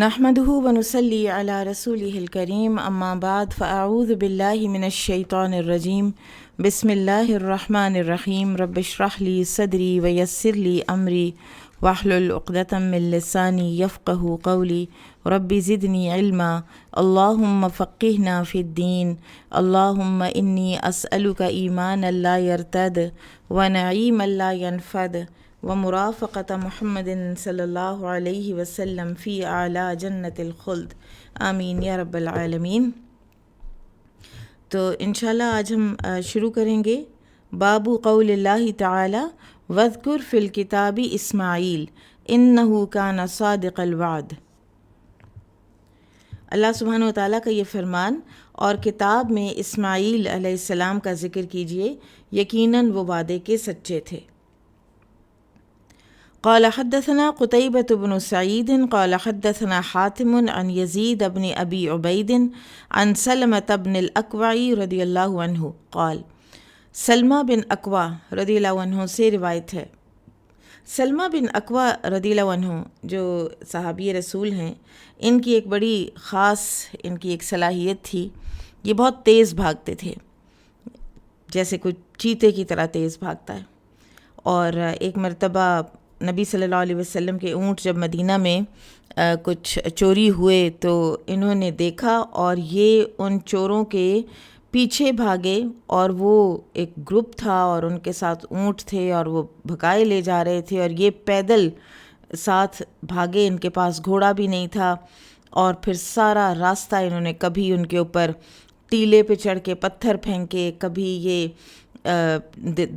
نحمده ونصلي على رسوله الكريم اما بعد فاعوذ بالله من الشيطان الرجيم بسم الله الرحمن الرحيم رب اشرح لي صدري ويسر لي امري واحلل عقدة من لساني يفقهوا قولي رب زدني علما اللهم فقهنا في الدين اللهم اني اسألك ايمانا لا يرتد ونعيما لا ينفد ومرافقة محمد صلی اللہ علیہ وسلم فی اعلیٰ جنت الخلد آمین یا رب العالمین۔ تو انشاءاللہ آج ہم شروع کریں گے باب قول اللہ تعالی واذکر فی الکتاب اسماعیل انہ کان صادق الوعد۔ اللہ سبحانہ و تعالیٰ کا یہ فرمان، اور کتاب میں اسماعیل علیہ السلام کا ذکر کیجیے، یقیناً وہ وعدے کے سچے تھے۔ قال حدثنا قتيبة بن سعيد قال حدثنا حاتم عن يزيد بن أبي عبيد عن سلمة بن الأكوع رضی اللہ عنہ قال، سلمہ بن اکوع رضی اللہ عنہ سے روایت ہے۔ سلمہ بن اکوع رضی اللہ عنہ جو صحابی رسول ہیں، ان کی ایک بڑی خاص ان کی ایک صلاحیت تھی، یہ بہت تیز بھاگتے تھے، جیسے کوئی چیتے کی طرح تیز بھاگتا ہے۔ اور ایک مرتبہ نبی صلی اللہ علیہ وسلم کے اونٹ جب مدینہ میں کچھ چوری ہوئے تو انہوں نے دیکھا، اور یہ ان چوروں کے پیچھے بھاگے، اور وہ ایک گروپ تھا اور ان کے ساتھ اونٹ تھے اور وہ بھگائے لے جا رہے تھے، اور یہ پیدل ساتھ بھاگے، ان کے پاس گھوڑا بھی نہیں تھا، اور پھر سارا راستہ انہوں نے کبھی ان کے اوپر ٹیلے پہ چڑھ کے پتھر پھینکے، کبھی یہ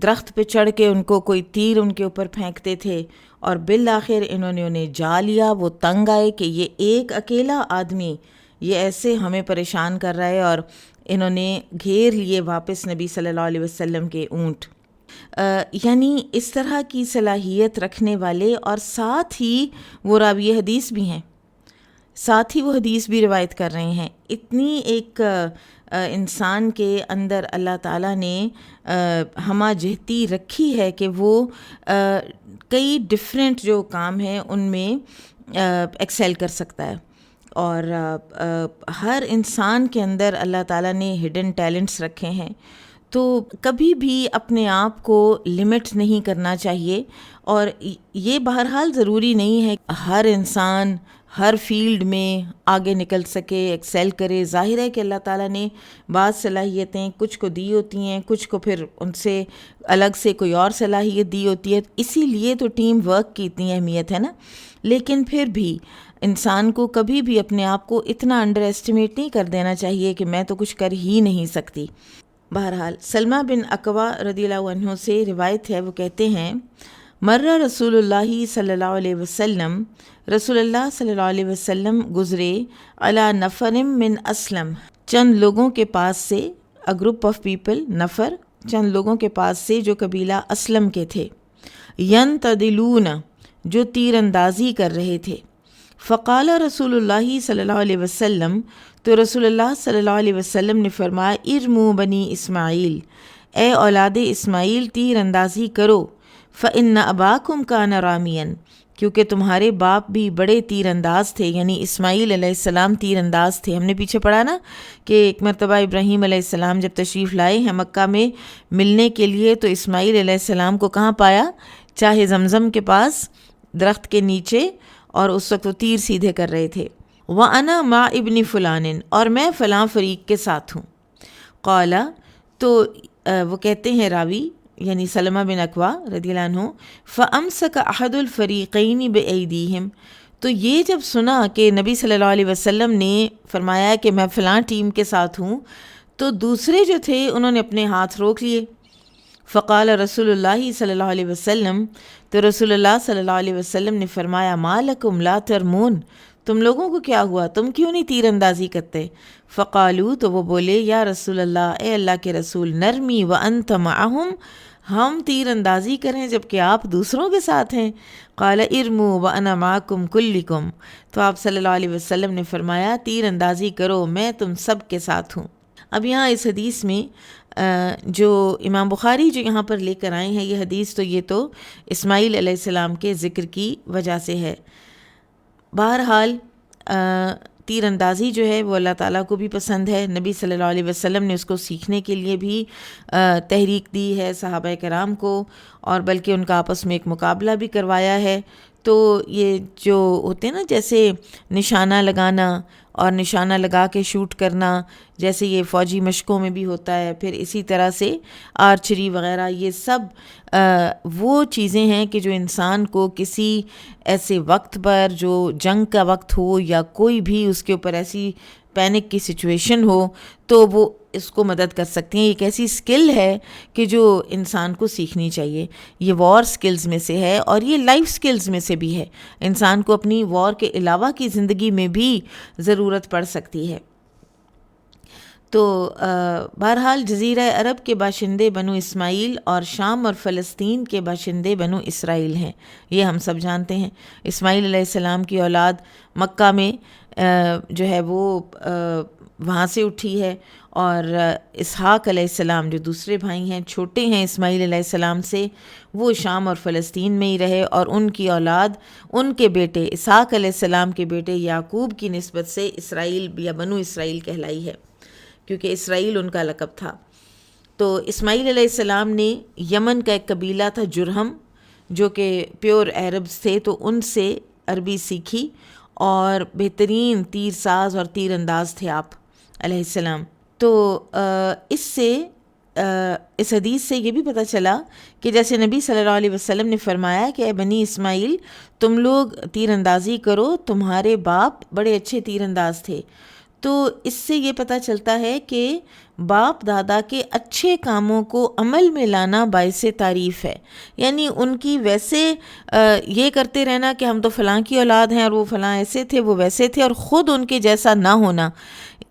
درخت پہ چڑھ کے ان کو کوئی تیر ان کے اوپر پھینکتے تھے، اور بالآخر انہوں نے انہیں جا لیا۔ وہ تنگ آئے کہ یہ ایک اکیلا آدمی یہ ایسے ہمیں پریشان کر رہا ہے، اور انہوں نے گھیر لیے واپس نبی صلی اللہ علیہ وسلم کے اونٹ۔ یعنی اس طرح کی صلاحیت رکھنے والے، اور ساتھ ہی وہ راوی حدیث بھی ہیں، ساتھ ہی وہ حدیث بھی روایت کر رہے ہیں۔ اتنی ایک انسان کے اندر اللہ تعالیٰ نے ہمہ جہتی رکھی ہے کہ وہ کئی ڈفرینٹ جو کام ہیں ان میں ایکسیل کر سکتا ہے، اور ہر انسان کے اندر اللہ تعالیٰ نے ہڈن ٹیلنٹس رکھے ہیں۔ تو کبھی بھی اپنے آپ کو لمٹ نہیں کرنا چاہیے، اور یہ بہرحال ضروری نہیں ہے ہر انسان ہر فیلڈ میں آگے نکل سکے، ایکسیل کرے۔ ظاہر ہے کہ اللہ تعالیٰ نے بعض صلاحیتیں کچھ کو دی ہوتی ہیں، کچھ کو پھر ان سے الگ سے کوئی اور صلاحیت دی ہوتی ہے، اسی لیے تو ٹیم ورک کی اتنی اہمیت ہے نا۔ لیکن پھر بھی انسان کو کبھی بھی اپنے آپ کو اتنا انڈر ایسٹیمیٹ نہیں کر دینا چاہیے کہ میں تو کچھ کر ہی نہیں سکتی۔ بہرحال سلمہ بن اکوع رضی اللہ عنہ سے روایت ہے، وہ کہتے ہیں، مر رسول اللہ صلی اللہ علیہ وسلم، رسول اللہ صلی اللہ علیہ وسلم گزرے، علی نفر من اسلم، چند لوگوں کے پاس سے، a group of people، نفر چند لوگوں کے پاس سے جو قبیلہ اسلم کے تھے، ینتدلون جو تیر اندازی کر رہے تھے۔ فقال رسول اللہ صلی اللہ علیہ وسلم، تو رسول اللہ صلی اللہ علیہ وسلم نے فرمایا، ارمو بنی اسماعیل، اے اولاد اسماعیل تیر اندازی کرو، فإن أباكم كان راميا، کیونکہ تمہارے باپ بھی بڑے تیر انداز تھے، یعنی اسماعیل علیہ السلام تیر انداز تھے۔ ہم نے پیچھے پڑھا نا کہ ایک مرتبہ ابراہیم علیہ السلام جب تشریف لائے ہیں مکہ میں ملنے کے لیے، تو اسماعیل علیہ السلام کو کہاں پایا؟ چاہے زمزم کے پاس درخت کے نیچے، اور اس وقت وہ تیر سیدھے کر رہے تھے۔ وَأَنَا مَعَ ابن فلان، اور میں فلاں فریق کے ساتھ ہوں۔ قال، تو وہ کہتے ہیں راوی یعنی سلمہ بن اکوع رضی اللہ عنہ، فَأَمْسَكَ أَحَدُ الْفَرِيقَيْنِ بِأَيْدِيهِمْ، تو یہ جب سنا کہ نبی صلی اللہ علیہ وسلم نے فرمایا کہ میں فلاں ٹیم کے ساتھ ہوں، تو دوسرے جو تھے انہوں نے اپنے ہاتھ روک لیے۔ فقال رسول اللہ صلی اللہ علیہ وسلم، تو رسول اللہ صلی اللہ علیہ وسلم نے فرمایا، ما لکم لا ترمون، تم لوگوں کو کیا ہوا، تم کیوں نہیں تیر اندازی کرتے؟ فقالو، تو وہ بولے، یا رسول اللہ، اے اللہ کے رسول، نرمی وانت معہم، ہم تیر اندازی کریں جبکہ آپ دوسروں کے ساتھ ہیں؟ قال ارمو وانا معکم کلکم، تو آپ صلی اللہ علیہ وسلم نے فرمایا، تیر اندازی کرو، میں تم سب کے ساتھ ہوں۔ اب یہاں اس حدیث میں جو امام بخاری جو یہاں پر لے کر آئے ہیں یہ حدیث، تو یہ تو اسماعیل علیہ السلام کے ذکر کی وجہ سے ہے۔ بہرحال تیر اندازی جو ہے وہ اللہ تعالیٰ کو بھی پسند ہے، نبی صلی اللہ علیہ وسلم نے اس کو سیکھنے کے لیے بھی تحریک دی ہے صحابہ کرام کو، اور بلکہ ان کا آپس میں ایک مقابلہ بھی کروایا ہے۔ تو یہ جو ہوتے ہیں نا جیسے نشانہ لگانا اور نشانہ لگا کے شوٹ کرنا، جیسے یہ فوجی مشقوں میں بھی ہوتا ہے، پھر اسی طرح سے آرچری وغیرہ، یہ سب وہ چیزیں ہیں کہ جو انسان کو کسی ایسے وقت پر جو جنگ کا وقت ہو یا کوئی بھی اس کے اوپر ایسی پینک کی سچویشن ہو تو وہ اس کو مدد کر سکتی ہیں۔ ایک ایسی سکل ہے کہ جو انسان کو سیکھنی چاہیے، یہ وار سکلز میں سے ہے اور یہ لائف سکلز میں سے بھی ہے، انسان کو اپنی وار کے علاوہ کی زندگی میں بھی ضرورت پڑ سکتی ہے۔ تو بہرحال جزیرہ عرب کے باشندے بنو اسماعیل اور شام اور فلسطین کے باشندے بنو اسرائیل ہیں، یہ ہم سب جانتے ہیں۔ اسماعیل علیہ السلام کی اولاد مکہ میں جو ہے وہ وہاں سے اٹھی ہے، اور اسحاق علیہ السلام جو دوسرے بھائی ہیں، چھوٹے ہیں اسماعیل علیہ السلام سے، وہ شام اور فلسطین میں ہی رہے، اور ان کی اولاد ان کے بیٹے اسحاق علیہ السلام کے بیٹے یعقوب کی نسبت سے اسرائیل یا بنو اسرائیل کہلائی ہے، کیونکہ اسرائیل ان کا لقب تھا۔ تو اسماعیل علیہ السلام نے یمن کا ایک قبیلہ تھا جرہم، جو کہ پیور عربز تھے، تو ان سے عربی سیکھی، اور بہترین تیر ساز اور تیر انداز تھے آپ علیہ السلام۔ تو اس حدیث سے یہ بھی پتہ چلا کہ جیسے نبی صلی اللہ علیہ وسلم نے فرمایا کہ اے بنی اسماعیل تم لوگ تیر اندازی کرو، تمہارے باپ بڑے اچھے تیر انداز تھے، تو اس سے یہ پتہ چلتا ہے کہ باپ دادا کے اچھے کاموں کو عمل میں لانا باعث تعریف ہے، یعنی ان کی ویسے یہ کرتے رہنا کہ ہم تو فلاں کی اولاد ہیں اور وہ فلاں ایسے تھے وہ ویسے تھے، اور خود ان کے جیسا نہ ہونا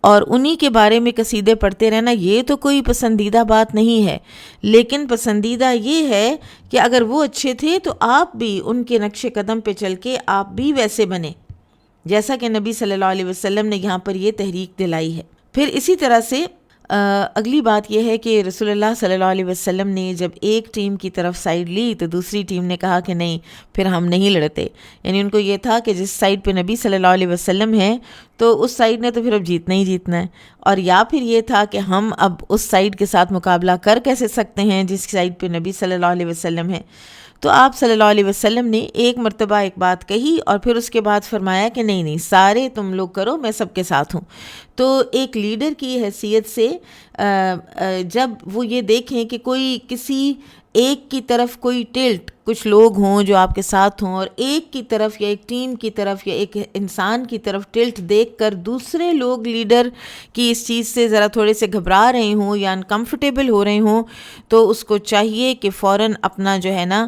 اور انہی کے بارے میں قصیدے پڑھتے رہنا، یہ تو کوئی پسندیدہ بات نہیں ہے، لیکن پسندیدہ یہ ہے کہ اگر وہ اچھے تھے تو آپ بھی ان کے نقش قدم پہ چل کے آپ بھی ویسے بنیں، جیسا کہ نبی صلی اللہ علیہ وسلم نے یہاں پر یہ تحریک دلائی ہے۔ پھر اسی طرح سے اگلی بات یہ ہے کہ رسول اللہ صلی اللہ علیہ وسلم نے جب ایک ٹیم کی طرف سائیڈ لی تو دوسری ٹیم نے کہا کہ نہیں، پھر ہم نہیں لڑتے، یعنی ان کو یہ تھا کہ جس سائیڈ پہ نبی صلی اللہ علیہ وسلم ہے تو اس سائیڈ نے تو پھر اب جیتنا ہی جیتنا ہے، اور یا پھر یہ تھا کہ ہم اب اس سائیڈ کے ساتھ مقابلہ کر کیسے سکتے ہیں جس سائیڈ پہ نبی صلی اللہ علیہ وسلم ہے۔ تو آپ صلی اللہ علیہ وسلم نے ایک مرتبہ ایک بات کہی اور پھر اس کے بعد فرمایا کہ نہیں سارے تم لوگ کرو، میں سب کے ساتھ ہوں۔ تو ایک لیڈر کی حیثیت سے جب وہ یہ دیکھیں کہ کوئی کسی ایک کی طرف کوئی ٹلٹ، کچھ لوگ ہوں جو آپ کے ساتھ ہوں، اور ایک کی طرف یا ایک ٹیم کی طرف یا ایک انسان کی طرف ٹلٹ دیکھ کر دوسرے لوگ لیڈر کی اس چیز سے ذرا تھوڑے سے گھبرا رہے ہوں یا انکمفرٹیبل ہو رہے ہوں، تو اس کو چاہیے کہ فوراً اپنا جو ہے نا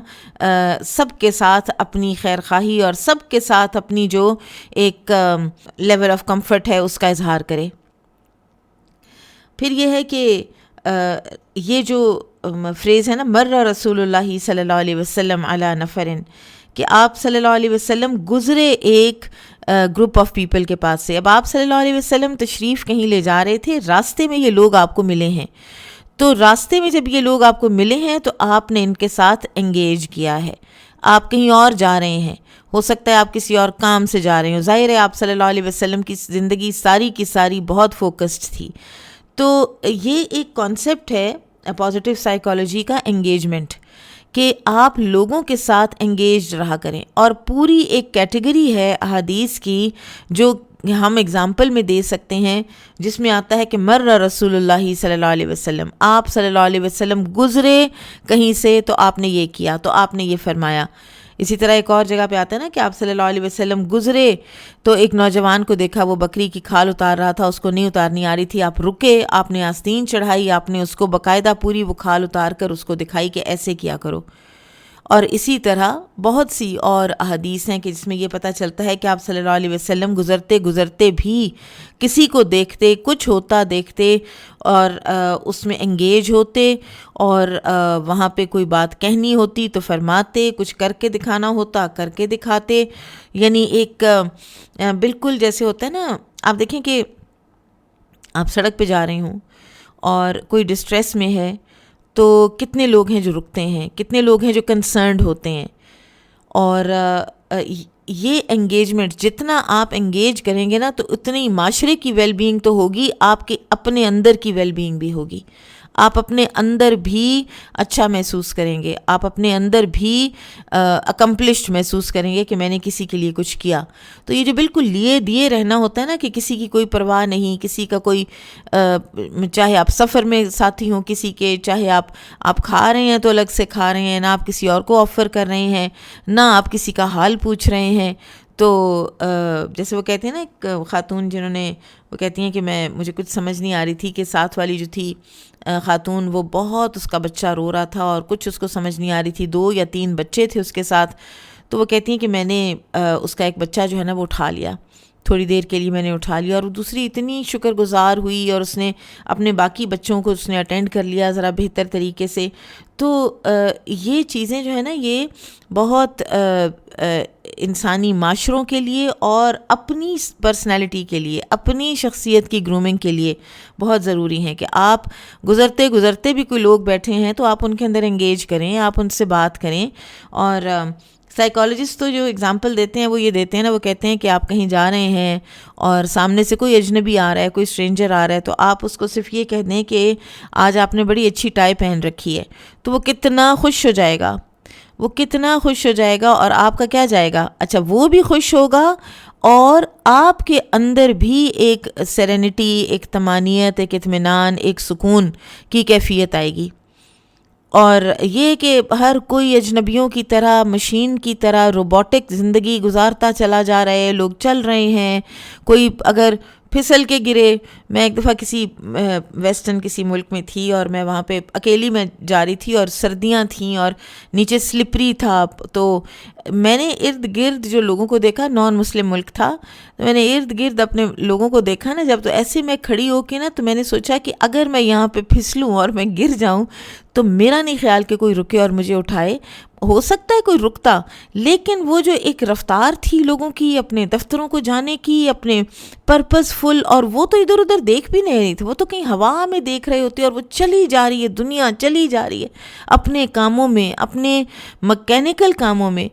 سب کے ساتھ اپنی خیر خواہی اور سب کے ساتھ اپنی جو ایک لیول آف کمفرٹ ہے اس کا اظہار کرے۔ پھر یہ ہے کہ یہ جو فریز ہے نا مر رسول اللہ صلی اللہ علیہ وسلم علی نفرن، کہ آپ صلی اللہ علیہ وسلم گزرے ایک گروپ آف پیپل کے پاس سے۔ اب آپ صلی اللہ علیہ وسلم تشریف کہیں لے جا رہے تھے، راستے میں یہ لوگ آپ کو ملے ہیں، تو راستے میں جب یہ لوگ آپ کو ملے ہیں تو آپ نے ان کے ساتھ انگیج کیا ہے۔ آپ کہیں اور جا رہے ہیں، ہو سکتا ہے آپ کسی اور کام سے جا رہے ہو، ظاہر ہے آپ صلی اللہ علیہ وسلم کی زندگی ساری کی ساری بہت فوکسڈ تھی۔ تو یہ ایک کانسیپٹ ہے پازیٹیو سائیکالوجی کا، انگیجمنٹ، کہ آپ لوگوں کے ساتھ انگیج رہا کریں، اور پوری ایک کیٹیگری ہے احادیث کی جو ہم اگزامپل میں دے سکتے ہیں، جس میں آتا ہے کہ مر رسول اللہ صلی اللہ علیہ وسلم، آپ صلی اللہ علیہ وسلم گزرے کہیں سے تو آپ نے یہ کیا، تو آپ نے یہ فرمایا۔ اسی طرح ایک اور جگہ پہ آتا ہے نا کہ آپ صلی اللہ علیہ وسلم گزرے تو ایک نوجوان کو دیکھا وہ بکری کی کھال اتار رہا تھا، اس کو نہیں اتارنی آ رہی تھی، آپ رکے، آپ نے آستین چڑھائی، آپ نے اس کو باقاعدہ پوری وہ کھال اتار کر اس کو دکھائی کہ ایسے کیا کرو۔ اور اسی طرح بہت سی اور احادیث ہیں کہ جس میں یہ پتہ چلتا ہے کہ آپ صلی اللہ علیہ وسلم گزرتے گزرتے بھی کسی کو دیکھتے، کچھ ہوتا دیکھتے اور اس میں انگیج ہوتے، اور وہاں پہ کوئی بات کہنی ہوتی تو فرماتے، کچھ کر کے دکھانا ہوتا کر کے دکھاتے، یعنی ایک بالکل جیسے ہوتا ہے نا، آپ دیکھیں کہ آپ سڑک پہ جا رہے ہوں اور کوئی ڈسٹریس میں ہے تو کتنے لوگ ہیں جو رکتے ہیں، کتنے لوگ ہیں جو کنسرنڈ ہوتے ہیں، اور یہ انگیجمنٹ جتنا آپ انگیج کریں گے نا تو اتنی معاشرے کی ویل بینگ تو ہوگی، آپ کے اپنے اندر کی ویل بینگ بھی ہوگی، آپ اپنے اندر بھی اچھا محسوس کریں گے، آپ اپنے اندر بھی اکمپلشڈ محسوس کریں گے کہ میں نے کسی کے لیے کچھ کیا۔ تو یہ جو بالکل لیے دیے رہنا ہوتا ہے نا کہ کسی کی کوئی پرواہ نہیں، کسی کا کوئی چاہے آپ سفر میں ساتھی ہوں کسی کے، چاہے آپ کھا رہے ہیں تو الگ سے کھا رہے ہیں، نہ آپ کسی اور کو آفر کر رہے ہیں، نہ آپ کسی کا حال پوچھ رہے ہیں۔ تو جیسے وہ کہتے ہیں نا ایک خاتون جنہوں نے وہ کہتی ہیں کہ مجھے کچھ سمجھ نہیں آ رہی تھی کہ ساتھ والی جو تھی خاتون وہ بہت اس کا بچہ رو رہا تھا اور کچھ اس کو سمجھ نہیں آ رہی تھی، 2 یا 3 بچے تھے اس کے ساتھ، تو وہ کہتی ہیں کہ میں نے اس کا ایک بچہ جو ہے نا وہ اٹھا لیا، تھوڑی دیر کے لیے میں نے اٹھا لیا، اور دوسری اتنی شکر گزار ہوئی اور اس نے اپنے باقی بچوں کو اس نے اٹینڈ کر لیا ذرا بہتر طریقے سے۔ تو یہ چیزیں جو ہے نا یہ بہت انسانی معاشروں کے لیے اور اپنی پرسنالٹی کے لیے، اپنی شخصیت کی گرومنگ کے لیے بہت ضروری ہیں کہ آپ گزرتے بھی کوئی لوگ بیٹھے ہیں تو آپ ان کے اندر انگیج کریں، آپ ان سے بات کریں۔ اور سائیکالوجسٹ تو جو اگزامپل دیتے ہیں وہ یہ دیتے ہیں نا، وہ کہتے ہیں کہ آپ کہیں جا رہے ہیں اور سامنے سے کوئی اجنبی آ رہا ہے، کوئی اسٹرینجر آ رہا ہے، تو آپ اس کو صرف یہ کہہ دیں کہ آج آپ نے بڑی اچھی ٹائی پہن رکھی ہے، تو وہ کتنا خوش ہو جائے گا، وہ کتنا خوش ہو جائے گا، اور آپ کا کیا جائے گا، اچھا وہ بھی خوش ہوگا اور آپ کے اندر بھی ایک سیرینٹی، ایک طمانینت، ایک اطمینان، ایک سکون کی کیفیت آئے گی۔ اور یہ کہ ہر کوئی اجنبیوں کی طرح، مشین کی طرح روبوٹک زندگی گزارتا چلا جا رہا ہے، لوگ چل رہے ہیں، کوئی اگر پھسل کے گرے، میں ایک دفعہ کسی ویسٹرن کسی ملک میں تھی اور میں وہاں پہ اکیلی میں جا رہی تھی اور سردیاں تھیں اور نیچے سلپری تھا، تو میں نے ارد گرد جو لوگوں کو دیکھا، نان مسلم ملک تھا، تو میں نے ارد گرد اپنے لوگوں کو دیکھا نا جب، تو ایسے میں کھڑی ہو کے نا تو میں نے سوچا کہ اگر میں یہاں پہ پھسلوں اور میں گر جاؤں تو میرا نہیں خیال کہ کوئی رکے اور مجھے اٹھائے، ہو سکتا ہے کوئی رکتا، لیکن وہ جو ایک رفتار تھی لوگوں کی اپنے دفتروں کو جانے کی، اپنے پرپز فل، اور وہ تو ادھر ادھر دیکھ بھی نہیں رہی تھی، وہ تو کہیں ہوا میں دیکھ رہے ہوتے اور وہ چلی جا رہی ہے، دنیا چلی جا رہی ہے اپنے کاموں میں، اپنے مکینیکل کاموں میں،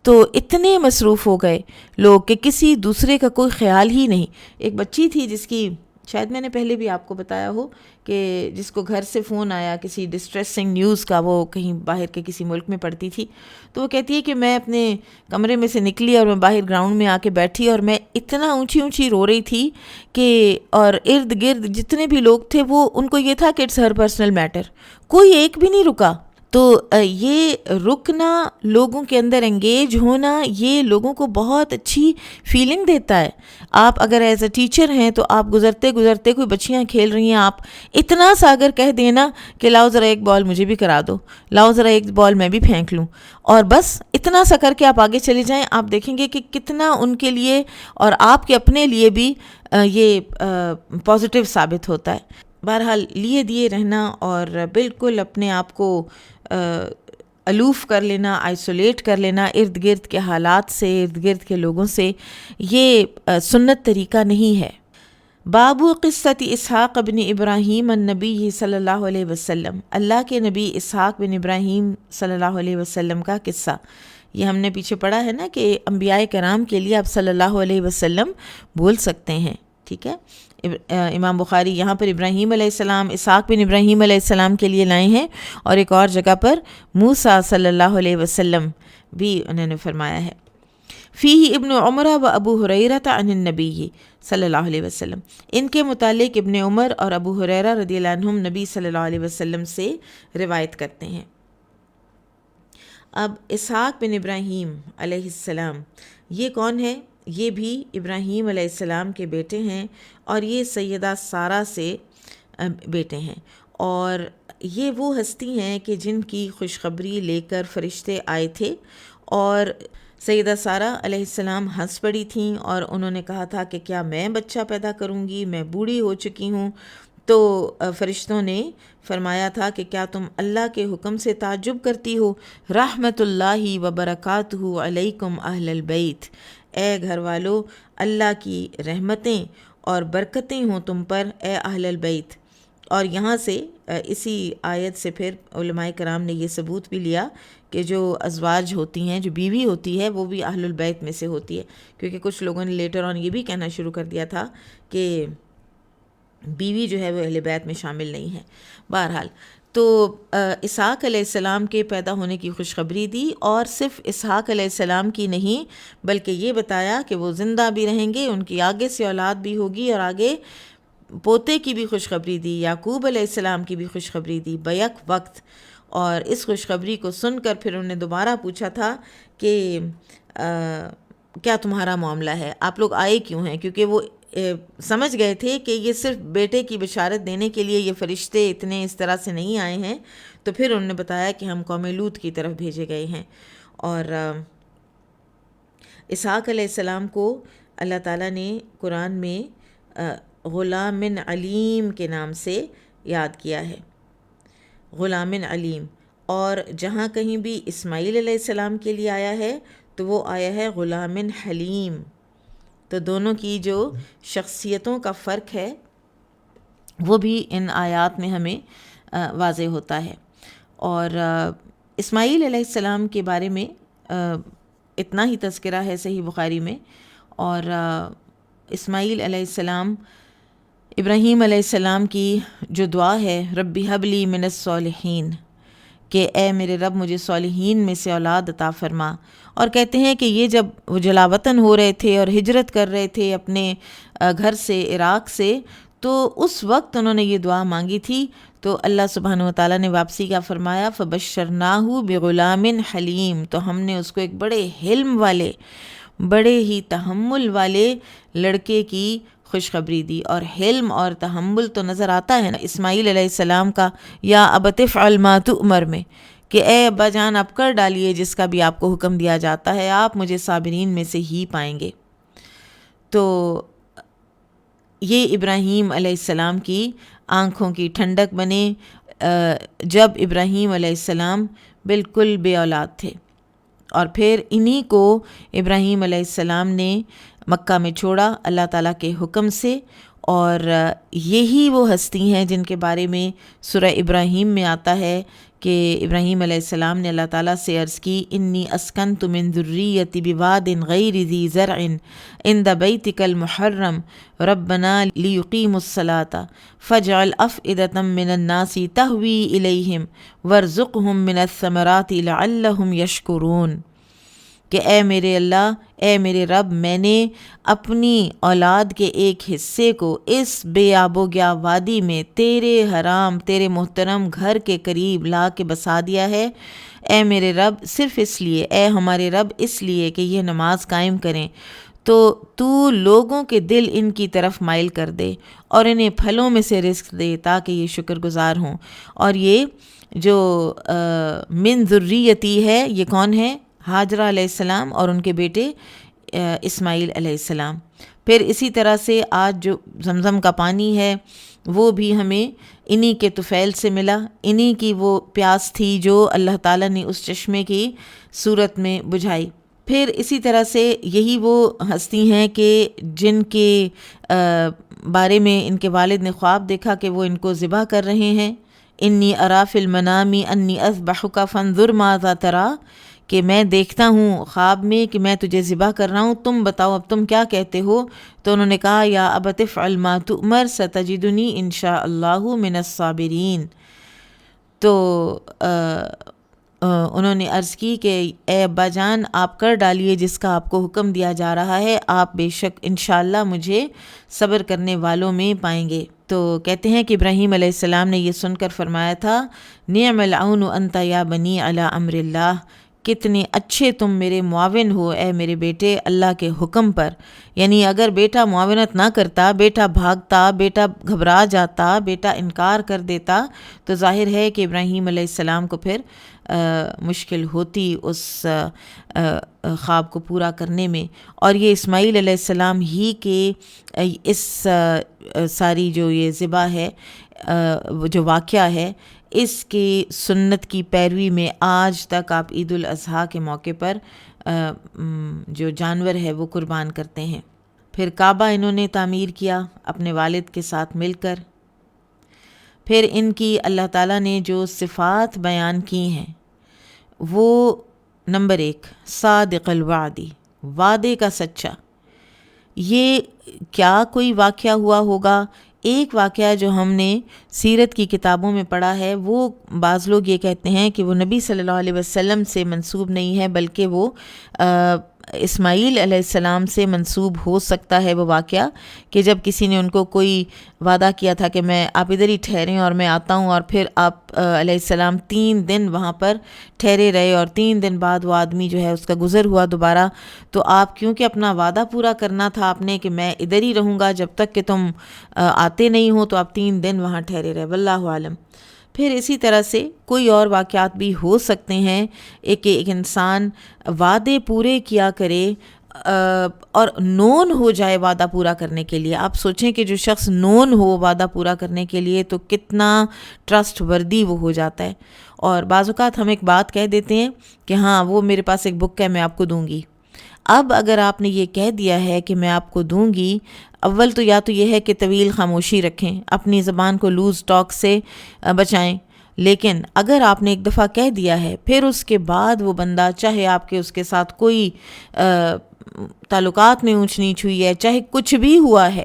تو اتنے مصروف ہو گئے لوگ کہ کسی دوسرے کا کوئی خیال ہی نہیں۔ ایک بچی تھی جس کی شاید میں نے پہلے بھی آپ کو بتایا ہو کہ جس کو گھر سے فون آیا کسی ڈسٹریسنگ نیوز کا، وہ کہیں باہر کے کسی ملک میں پڑتی تھی، تو وہ کہتی ہے کہ میں اپنے کمرے میں سے نکلی اور میں باہر گراؤنڈ میں آ کے بیٹھی اور میں اتنا اونچی اونچی رو رہی تھی کہ، اور ارد گرد جتنے بھی لوگ تھے وہ ان کو یہ تھا کہ اٹس ہر پرسنل میٹر، کوئی ایک بھی نہیں رکا۔ تو یہ رکنا، لوگوں کے اندر انگیج ہونا، یہ لوگوں کو بہت اچھی فیلنگ دیتا ہے۔ آپ اگر ایز اے ٹیچر ہیں تو آپ گزرتے کوئی بچیاں کھیل رہی ہیں، آپ اتنا سا اگر کہہ دینا کہ لاؤ ذرا ایک بال مجھے بھی کرا دو، لاؤ ذرا ایک بال میں بھی پھینک لوں، اور بس اتنا سا کر کے آپ آگے چلے جائیں، آپ دیکھیں گے کہ کتنا ان کے لیے اور آپ کے اپنے لیے بھی یہ پازیٹیو ثابت ہوتا ہے۔ بہرحال لیے دیے رہنا اور بالکل اپنے آپ کو الوف کر لینا، آئسولیٹ کر لینا ارد گرد کے حالات سے، ارد گرد کے لوگوں سے، یہ سنت طریقہ نہیں ہے۔ باب قصۃ اسحاق بن ابراہیم النبی صلی اللہ علیہ وسلم، اللہ کے نبی اسحاق بن ابراہیم صلی اللہ علیہ وسلم کا قصہ۔ یہ ہم نے پیچھے پڑھا ہے نا کہ انبیاء کرام کے لیے آپ صلی اللہ علیہ وسلم بول سکتے ہیں، ٹھیک ہے۔ امام بخاری یہاں پر ابراہیم علیہ السلام، اسحاق بن ابراہیم علیہ السلام کے لیے لائے ہیں، اور ایک اور جگہ پر موسیٰ صلی اللہ علیہ وسلم بھی انہوں نے فرمایا ہے۔ فیہ ابن عمر و ابو ہریرہ عن النبی صلی اللہ علیہ وسلم، ان کے متعلق ابن عمر اور ابو ہریرہ رضی اللہ عنہم نبی صلی اللہ علیہ وسلم سے روایت کرتے ہیں۔ اب اسحاق بن ابراہیم علیہ السلام یہ کون ہے؟ یہ بھی ابراہیم علیہ السلام کے بیٹے ہیں، اور یہ سیدہ سارہ سے بیٹے ہیں، اور یہ وہ ہستی ہیں کہ جن کی خوشخبری لے کر فرشتے آئے تھے، اور سیدہ سارہ علیہ السلام ہنس پڑی تھیں اور انہوں نے کہا تھا کہ کیا میں بچہ پیدا کروں گی، میں بوڑھی ہو چکی ہوں۔ تو فرشتوں نے فرمایا تھا کہ کیا تم اللہ کے حکم سے تعجب کرتی ہو؟ رحمت اللہ وبرکاتہ علیکم اہل البیت، اے گھر والو اللہ کی رحمتیں اور برکتیں ہوں تم پر اے اہل البیت، اور یہاں سے اسی آیت سے پھر علماء کرام نے یہ ثبوت بھی لیا کہ جو ازواج ہوتی ہیں، جو بیوی ہوتی ہے، وہ بھی اہل البیت میں سے ہوتی ہے، کیونکہ کچھ لوگوں نے لیٹر آن یہ بھی کہنا شروع کر دیا تھا کہ بیوی جو ہے وہ اہل بیت میں شامل نہیں ہے۔ بہرحال تو اسحاق علیہ السلام کے پیدا ہونے کی خوشخبری دی، اور صرف اسحاق علیہ السلام کی نہیں بلکہ یہ بتایا کہ وہ زندہ بھی رہیں گے، ان کی آگے سے اولاد بھی ہوگی، اور آگے پوتے کی بھی خوشخبری دی، یعقوب علیہ السلام کی بھی خوشخبری دی بیک وقت۔ اور اس خوشخبری کو سن کر پھر انہوں نے دوبارہ پوچھا تھا کہ کیا تمہارا معاملہ ہے، آپ لوگ آئے کیوں ہیں؟ کیونکہ وہ سمجھ گئے تھے کہ یہ صرف بیٹے کی بشارت دینے کے لیے یہ فرشتے اتنے اس طرح سے نہیں آئے ہیں۔ تو پھر انہوں نے بتایا کہ ہم قوم لوط کی طرف بھیجے گئے ہیں۔ اور اسحاق علیہ السلام کو اللہ تعالیٰ نے قرآن میں غلام علیم کے نام سے یاد کیا ہے، غلام علیم۔ اور جہاں کہیں بھی اسماعیل علیہ السلام کے لیے آیا ہے تو وہ آیا ہے غلام حلیم۔ تو دونوں کی جو شخصیتوں کا فرق ہے وہ بھی ان آیات میں ہمیں واضح ہوتا ہے۔ اور اسماعیل علیہ السلام کے بارے میں اتنا ہی تذکرہ ہے صحیح بخاری میں۔ اور اسماعیل علیہ السلام ابراہیم علیہ السلام کی جو دعا ہے، ربی حب لی من الصالحین، کہ اے میرے رب مجھے صالحین میں سے اولاد عطا فرما۔ اور کہتے ہیں کہ یہ جب وہ جلاوطن ہو رہے تھے اور ہجرت کر رہے تھے اپنے گھر سے، عراق سے، تو اس وقت انہوں نے یہ دعا مانگی تھی، تو اللہ سبحانہ و تعالیٰ نے واپسی کا فرمایا فبشرناہ بغلام حلیم، تو ہم نے اس کو ایک بڑے حلم والے، بڑے ہی تحمل والے لڑکے کی خوشخبری دی۔ اور حلم اور تحمل تو نظر آتا ہے نا اسماعیل علیہ السلام کا، یا ابت افعل ما تؤمر میں، کہ اے ابا جان آپ کر ڈالیے جس کا بھی آپ کو حکم دیا جاتا ہے، آپ مجھے صابرین میں سے ہی پائیں گے۔ تو یہ ابراہیم علیہ السلام کی آنکھوں کی ٹھنڈک بنے جب ابراہیم علیہ السلام بالکل بے اولاد تھے، اور پھر انہی کو ابراہیم علیہ السلام نے مکہ میں چھوڑا اللہ تعالیٰ کے حکم سے۔ اور یہی وہ ہستی ہیں جن کے بارے میں سورہ ابراہیم میں آتا ہے کہ ابراہیم علیہ السلام نے اللہ تعالیٰ سے عرض کی انی اسکنت من ذریتی بواد غیر ذی زرع عند بیتک المحرم ربنا لیقیموا الصلاۃ فاجعل افئدۃ من الناس تہوی الیہم وارزقہم من الثمرات لعلہم یشکرون، کہ اے میرے اللہ، اے میرے رب، میں نے اپنی اولاد کے ایک حصے کو اس بے آب و گیا وادی میں تیرے حرام، تیرے محترم گھر کے قریب لا کے بسا دیا ہے، اے میرے رب، صرف اس لیے، اے ہمارے رب، اس لیے کہ یہ نماز قائم کریں، تو تو لوگوں کے دل ان کی طرف مائل کر دے اور انہیں پھلوں میں سے رزق دے تاکہ یہ شکر گزار ہوں۔ اور یہ جو من ذریتی ہے، یہ کون ہے؟ ہاجرہ علیہ السلام اور ان کے بیٹے اسماعیل علیہ السلام۔ پھر اسی طرح سے آج جو زمزم کا پانی ہے وہ بھی ہمیں انہی کے طفیل سے ملا، انہی کی وہ پیاس تھی جو اللہ تعالیٰ نے اس چشمے کی صورت میں بجھائی۔ پھر اسی طرح سے یہی وہ ہستی ہیں کہ جن کے بارے میں ان کے والد نے خواب دیکھا کہ وہ ان کو ذبح کر رہے ہیں، انی ارا فی المنام انی اذبحک فانظر ماذا تری، کہ میں دیکھتا ہوں خواب میں کہ میں تجھے ذبح کر رہا ہوں، تم بتاؤ اب تم کیا کہتے ہو؟ تو انہوں نے کہا یا ابت افعل ما تؤمر ستجدنی ان شاء اللہ من الصابرین۔ تو انہوں نے عرض کی کہ اے ابا جان آپ کر ڈالیے جس کا آپ کو حکم دیا جا رہا ہے، آپ بے شک انشاءاللہ مجھے صبر کرنے والوں میں پائیں گے۔ تو کہتے ہیں کہ ابراہیم علیہ السلام نے یہ سن کر فرمایا تھا نعم العون انت یا بنی علی امر اللہ، کتنے اچھے تم میرے معاون ہو اے میرے بیٹے اللہ کے حکم پر۔ یعنی اگر بیٹا معاونت نہ کرتا، بیٹا بھاگتا، بیٹا گھبرا جاتا، بیٹا انکار کر دیتا، تو ظاہر ہے کہ ابراہیم علیہ السلام کو پھر مشکل ہوتی اس خواب کو پورا کرنے میں۔ اور یہ اسماعیل علیہ السلام ہی کے اس ساری جو یہ ذبح ہے، جو واقعہ ہے، اس کی سنت کی پیروی میں آج تک آپ عید الاضحیٰ کے موقع پر جو جانور ہے وہ قربان کرتے ہیں۔ پھر کعبہ انہوں نے تعمیر کیا اپنے والد کے ساتھ مل کر۔ پھر ان کی اللہ تعالیٰ نے جو صفات بیان کی ہیں وہ نمبر 1 صادق الوعدی، وعدے کا سچا۔ یہ کیا کوئی واقعہ ہوا ہوگا؟ ایک واقعہ جو ہم نے سیرت کی کتابوں میں پڑھا ہے، وہ بعض لوگ یہ کہتے ہیں کہ وہ نبی صلی اللہ علیہ وسلم سے منسوب نہیں ہے، بلکہ وہ اسماعیل علیہ السلام سے منسوب ہو سکتا ہے وہ واقعہ، کہ جب کسی نے ان کو کوئی وعدہ کیا تھا کہ میں آپ ادھر ہی ٹھہریں اور میں آتا ہوں، اور پھر آپ علیہ السلام 3 دن وہاں پر ٹھہرے رہے، اور 3 دن بعد وہ آدمی جو ہے اس کا گزر ہوا دوبارہ، تو آپ کیونکہ اپنا وعدہ پورا کرنا تھا آپ نے کہ میں ادھر ہی رہوں گا جب تک کہ تم آتے نہیں ہو، تو آپ 3 دن وہاں ٹھہرے رہے، واللہ عالم۔ پھر اسی طرح سے کوئی اور واقعات بھی ہو سکتے ہیں، ایک انسان وعدے پورے کیا کرے اور نون ہو جائے وعدہ پورا کرنے کے لیے۔ آپ سوچیں کہ جو شخص نون ہو وعدہ پورا کرنے کے لیے تو کتنا ٹرسٹ وردی وہ ہو جاتا ہے۔ اور بعض اوقات ہم ایک بات کہہ دیتے ہیں کہ ہاں وہ میرے پاس ایک بک ہے میں آپ کو دوں گی۔ اب اگر آپ نے یہ کہہ دیا ہے کہ میں آپ کو دوں گی، اول تو یا تو یہ ہے کہ طویل خاموشی رکھیں، اپنی زبان کو لوز ٹاک سے بچائیں، لیکن اگر آپ نے ایک دفعہ کہہ دیا ہے پھر اس کے بعد وہ بندہ چاہے آپ کے اس کے ساتھ کوئی تعلقات میں اونچ نیچ ہوئی ہے، چاہے کچھ بھی ہوا ہے،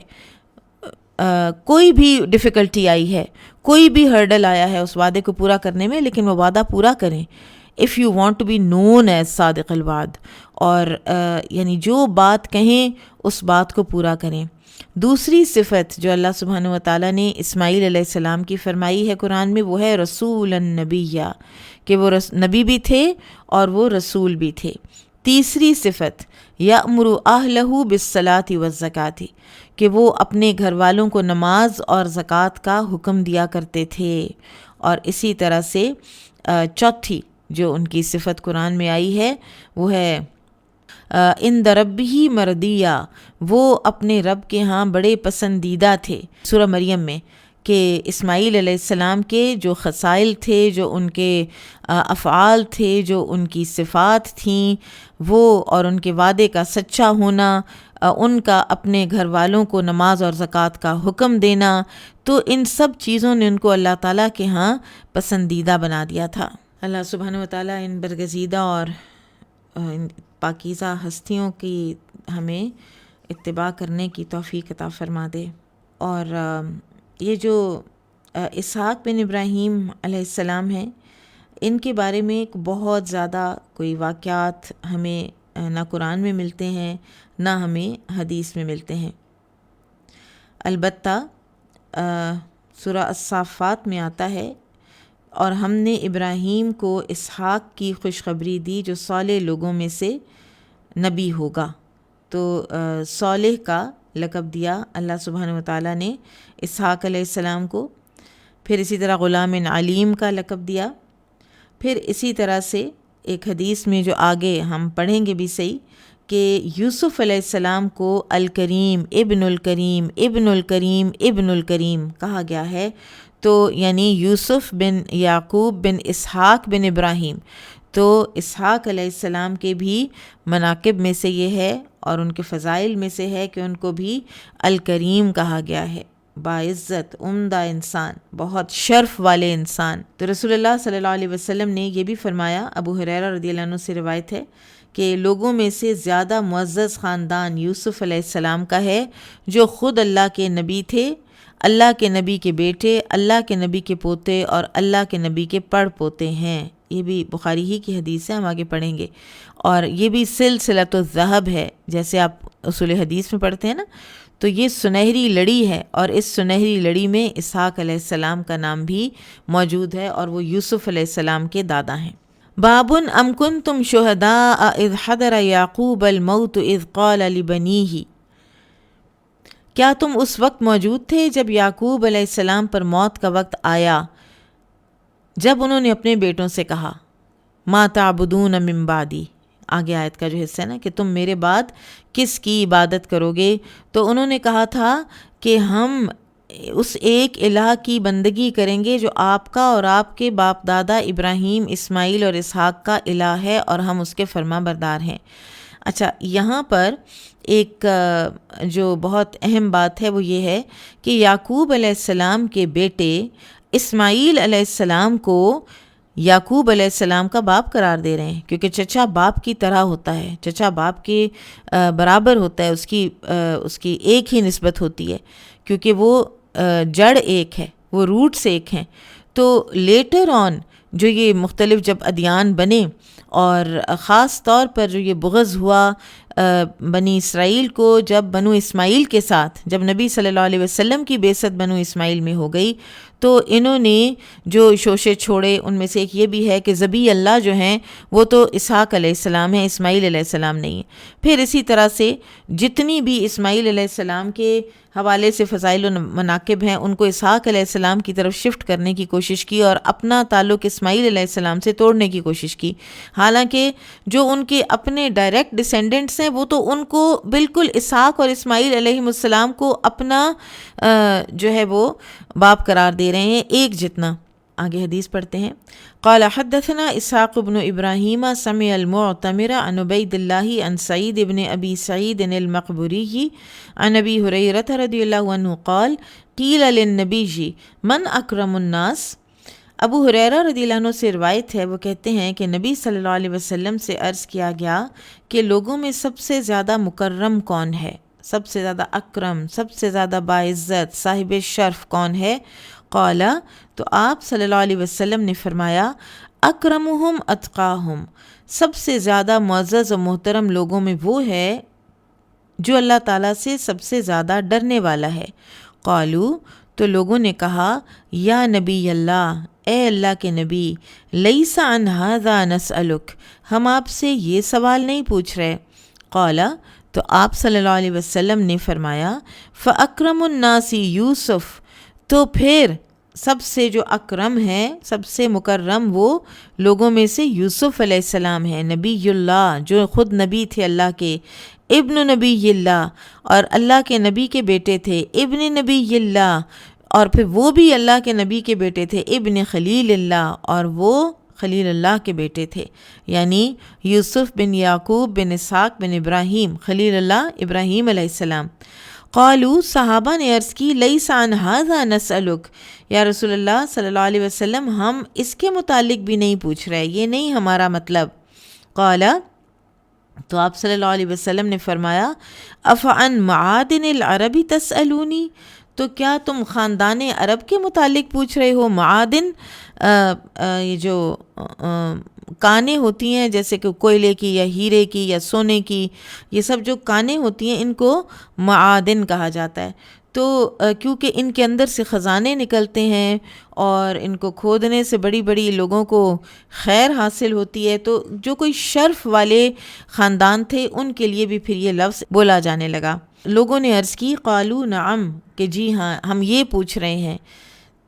کوئی بھی ڈیفیکلٹی آئی ہے، کوئی بھی ہرڈل آیا ہے اس وعدے کو پورا کرنے میں، لیکن وہ وعدہ پورا کریں۔ if you want to be known as صادق الوعد، اور یعنی جو بات کہیں اس بات کو پورا کریں۔ دوسری صفت جو اللہ سبحانہ و تعالیٰ نے اسماعیل علیہ السلام کی فرمائی ہے قرآن میں، وہ ہے رسول النبیہ، کہ وہ نبی بھی تھے اور وہ رسول بھی تھے۔ تیسری صفت یأمر اہلہ بالصلاۃ والزکاۃ، کہ وہ اپنے گھر والوں کو نماز اور زکوٰۃ کا حکم دیا کرتے تھے۔ اور اسی طرح سے چوتھی جو ان کی صفت قرآن میں آئی ہے وہ ہے عند ربہ مردیہ، وہ اپنے رب کے ہاں بڑے پسندیدہ تھے۔ سورہ مریم میں کہ اسماعیل علیہ السلام کے جو خصائل تھے، جو ان کے افعال تھے، جو ان کی صفات تھیں، وہ اور ان کے وعدے کا سچا ہونا، ان کا اپنے گھر والوں کو نماز اور زکوٰۃ کا حکم دینا، تو ان سب چیزوں نے ان کو اللہ تعالیٰ کے ہاں پسندیدہ بنا دیا تھا۔ اللہ سبحانہ و تعالیٰ ان برگزیدہ اور پاکیزہ ہستیوں کی ہمیں اتباع کرنے کی توفیق عطا فرما دے۔ اور یہ جو اسحاق بن ابراہیم علیہ السلام ہیں، ان کے بارے میں ایک بہت زیادہ کوئی واقعات ہمیں نہ قرآن میں ملتے ہیں نہ ہمیں حدیث میں ملتے ہیں۔ البتہ سورہ الصافات میں آتا ہے، اور ہم نے ابراہیم کو اسحاق کی خوشخبری دی جو صالح لوگوں میں سے نبی ہوگا۔ تو صالح کا لقب دیا اللہ سبحانہ و تعالیٰ نے اسحاق علیہ السلام کو، پھر اسی طرح غلام علیم کا لقب دیا، پھر اسی طرح سے ایک حدیث میں جو آگے ہم پڑھیں گے بھی صحیح، کہ یوسف علیہ السلام کو الکریم ابن الکریم ابن الکریم ابن الکریم کہا گیا ہے، تو یعنی یوسف بن یعقوب بن اسحاق بن ابراہیم، تو اسحاق علیہ السلام کے بھی مناقب میں سے یہ ہے اور ان کے فضائل میں سے ہے کہ ان کو بھی الکریم کہا گیا ہے، باعزت عمدہ انسان، بہت شرف والے انسان۔ تو رسول اللہ صلی اللہ علیہ وسلم نے یہ بھی فرمایا، ابو ہریرہ رضی اللہ عنہ سے روایت ہے کہ لوگوں میں سے زیادہ معزز خاندان یوسف علیہ السلام کا ہے، جو خود اللہ کے نبی تھے، اللہ کے نبی کے بیٹے، اللہ کے نبی کے پوتے اور اللہ کے نبی کے پڑ پوتے ہیں۔ یہ بھی بخاری ہی کی حدیث ہے، ہم آگے پڑھیں گے۔ اور یہ بھی سلسلۃ الذہب ہے، جیسے آپ اصول حدیث میں پڑھتے ہیں نا، تو یہ سنہری لڑی ہے، اور اس سنہری لڑی میں اسحاق علیہ السلام کا نام بھی موجود ہے، اور وہ یوسف علیہ السلام کے دادا ہیں۔ بابن ام کنتم شہداء اذ حضر یعقوب الموت اذ قال لبنیہ، کیا تم اس وقت موجود تھے جب یعقوب علیہ السلام پر موت کا وقت آیا، جب انہوں نے اپنے بیٹوں سے کہا ما تعبدون من بعدی، آگے آیت کا جو حصہ ہے نا کہ تم میرے بعد کس کی عبادت کرو گے، تو انہوں نے کہا تھا کہ ہم اس ایک الہ کی بندگی کریں گے جو آپ کا اور آپ کے باپ دادا ابراہیم، اسماعیل اور اسحاق کا الہ ہے، اور ہم اس کے فرما بردار ہیں۔ اچھا، یہاں پر ایک جو بہت اہم بات ہے وہ یہ ہے کہ یعقوب علیہ السلام کے بیٹے اسماعیل علیہ السلام کو یعقوب علیہ السلام کا باپ قرار دے رہے ہیں، کیونکہ چچا باپ کی طرح ہوتا ہے، چچا باپ کے برابر ہوتا ہے، اس کی ایک ہی نسبت ہوتی ہے، کیونکہ وہ جڑ ایک ہے، وہ روٹس ایک ہیں۔ تو لیٹر آن جو یہ مختلف جب ادیان بنے، اور خاص طور پر جو یہ بغض ہوا بنی اسرائیل کو جب بنو اسماعیل کے ساتھ، جب نبی صلی اللہ علیہ وسلم کی بعثت بنو اسماعیل میں ہو گئی، تو انہوں نے جو شوشے چھوڑے، ان میں سے ایک یہ بھی ہے کہ ذبیح اللہ جو ہیں وہ تو اسحاق علیہ السلام ہیں، اسماعیل علیہ السلام نہیں ہے۔ پھر اسی طرح سے جتنی بھی اسماعیل علیہ السلام کے حوالے سے فضائل و مناقب ہیں، ان کو اسحاق علیہ السلام کی طرف شفٹ کرنے کی کوشش کی اور اپنا تعلق اسماعیل علیہ السلام سے توڑنے کی کوشش کی، حالانکہ جو ان کے اپنے ڈائریکٹ ڈسینڈنٹس ہیں وہ تو ان کو بالکل اسحاق اور اسماعیل علیہ السلام کو اپنا جو ہے وہ باپ قرار دے رہے ہیں، ایک جتنا۔ آگے حدیث پڑھتے ہیں۔ قال حدثنا اسحاق بن ابراہیم سمع المعتمر عن عبید اللہ عن سعید بن ابی سعید المقبوری عن ابی ہریرہ رضی اللہ عنہ قال قیل للنبی من اکرم الناس۔ ابو ہریرہ رضی اللہ عنہ سے روایت ہے، وہ کہتے ہیں کہ نبی صلی اللہ علیہ وسلم سے عرض کیا گیا کہ لوگوں میں سب سے زیادہ مکرم کون ہے، سب سے زیادہ اکرم، سب سے زیادہ باعزت، صاحب شرف کون ہے؟ قال، تو آپ صلی اللہ علیہ وسلم نے فرمایا اکرمہم اتقاہم، سب سے زیادہ معزز و محترم لوگوں میں وہ ہے جو اللہ تعالیٰ سے سب سے زیادہ ڈرنے والا ہے۔ قالو، تو لوگوں نے کہا یا نبی اللہ، اے اللہ کے نبی، لیس عن ھذا نسألک، ہم آپ سے یہ سوال نہیں پوچھ رہے۔ قال، تو آپ صلی اللہ علیہ وسلم نے فرمایا فاکرم الناس یوسف، تو پھر سب سے جو اکرم ہے، سب سے مکرم وہ لوگوں میں سے یوسف علیہ السلام ہے، نبی اللہ، جو خود نبی تھے اللہ کے، ابن نبی اللہ، اور اللہ کے نبی کے بیٹے تھے، ابن نبی اللہ، اور پھر وہ بھی اللہ کے نبی کے بیٹے تھے، ابن خلیل اللہ، اور وہ خلیل اللہ کے بیٹے تھے، یعنی یوسف بن یعقوب بن اسحاق بن ابراہیم، خلیل اللہ ابراہیم علیہ السلام۔ قالو، صحابہ نے عرض کی لیس عن ھذا نسألک، یا رسول اللہ صلی اللہ علیہ وسلم ہم اس کے متعلق بھی نہیں پوچھ رہے، یہ نہیں ہمارا مطلب۔ قال، تو آپ صلی اللہ علیہ وسلم نے فرمایا افعن معادن العربی تسألونی، تو کیا تم خاندان عرب کے متعلق پوچھ رہے ہو؟ معادن یہ جو کانیں ہوتی ہیں، جیسے کہ کوئلے کی یا ہیرے کی یا سونے کی، یہ سب جو کانیں ہوتی ہیں ان کو معادن کہا جاتا ہے۔ تو کیونکہ ان کے اندر سے خزانے نکلتے ہیں اور ان کو کھودنے سے بڑی بڑی لوگوں کو خیر حاصل ہوتی ہے، تو جو کوئی شرف والے خاندان تھے ان کے لیے بھی پھر یہ لفظ بولا جانے لگا۔ لوگوں نے عرض کی قالو نعم، کہ جی ہاں ہم یہ پوچھ رہے ہیں۔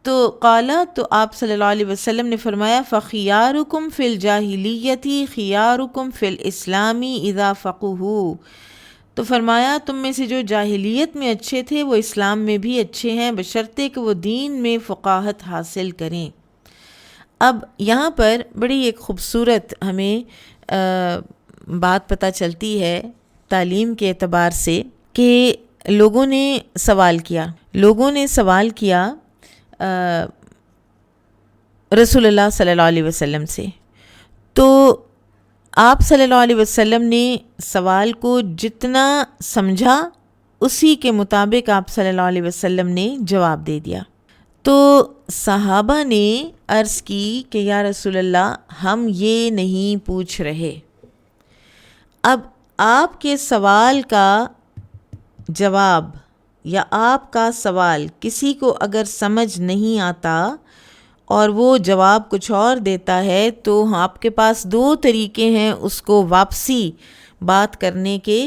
تو قالا، تو آپ صلی اللہ علیہ وسلم نے فرمایا فخیارکم فی الجاہلیت خیارکم فی الاسلام اذا فقہوا، تو فرمایا تم میں سے جو جاہلیت میں اچھے تھے وہ اسلام میں بھی اچھے ہیں، بشرطے کہ وہ دین میں فقاہت حاصل کریں۔ اب یہاں پر بڑی ایک خوبصورت ہمیں بات پتہ چلتی ہے تعلیم کے اعتبار سے، کہ لوگوں نے سوال کیا رسول اللہ صلی اللہ علیہ وسلم سے، تو آپ صلی اللہ علیہ وسلم نے سوال کو جتنا سمجھا اسی کے مطابق آپ صلی اللہ علیہ وسلم نے جواب دے دیا۔ تو صحابہ نے عرض کی کہ یا رسول اللہ ہم یہ نہیں پوچھ رہے۔ اب آپ کے سوال کا جواب یا آپ کا سوال کسی کو اگر سمجھ نہیں آتا اور وہ جواب کچھ اور دیتا ہے، تو آپ کے پاس دو طریقے ہیں اس کو واپسی بات کرنے کے۔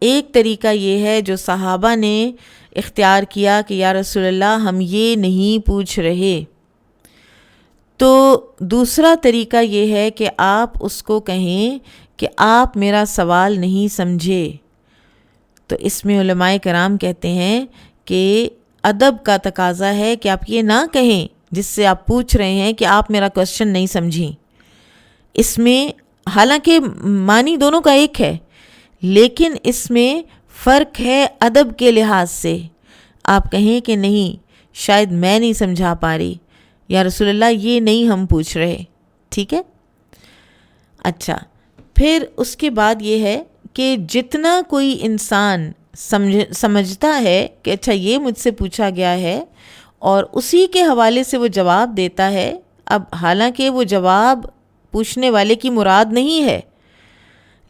ایک طریقہ یہ ہے جو صحابہ نے اختیار کیا کہ یا رسول اللہ ہم یہ نہیں پوچھ رہے، تو دوسرا طریقہ یہ ہے کہ آپ اس کو کہیں کہ آپ میرا سوال نہیں سمجھے۔ تو اس میں علماء کرام کہتے ہیں کہ ادب کا تقاضا ہے کہ آپ یہ نہ کہیں جس سے آپ پوچھ رہے ہیں کہ آپ میرا کوشچن نہیں سمجھیں۔ اس میں حالانکہ معنی دونوں کا ایک ہے، لیکن اس میں فرق ہے ادب کے لحاظ سے۔ آپ کہیں کہ نہیں، شاید میں نہیں سمجھا پا رہی، یا رسول اللہ یہ نہیں ہم پوچھ رہے. ٹھیک ہے. اچھا پھر اس کے بعد یہ ہے کہ جتنا کوئی انسان سمجھتا ہے کہ اچھا یہ مجھ سے پوچھا گیا ہے اور اسی کے حوالے سے وہ جواب دیتا ہے، اب حالانکہ وہ جواب پوچھنے والے کی مراد نہیں ہے،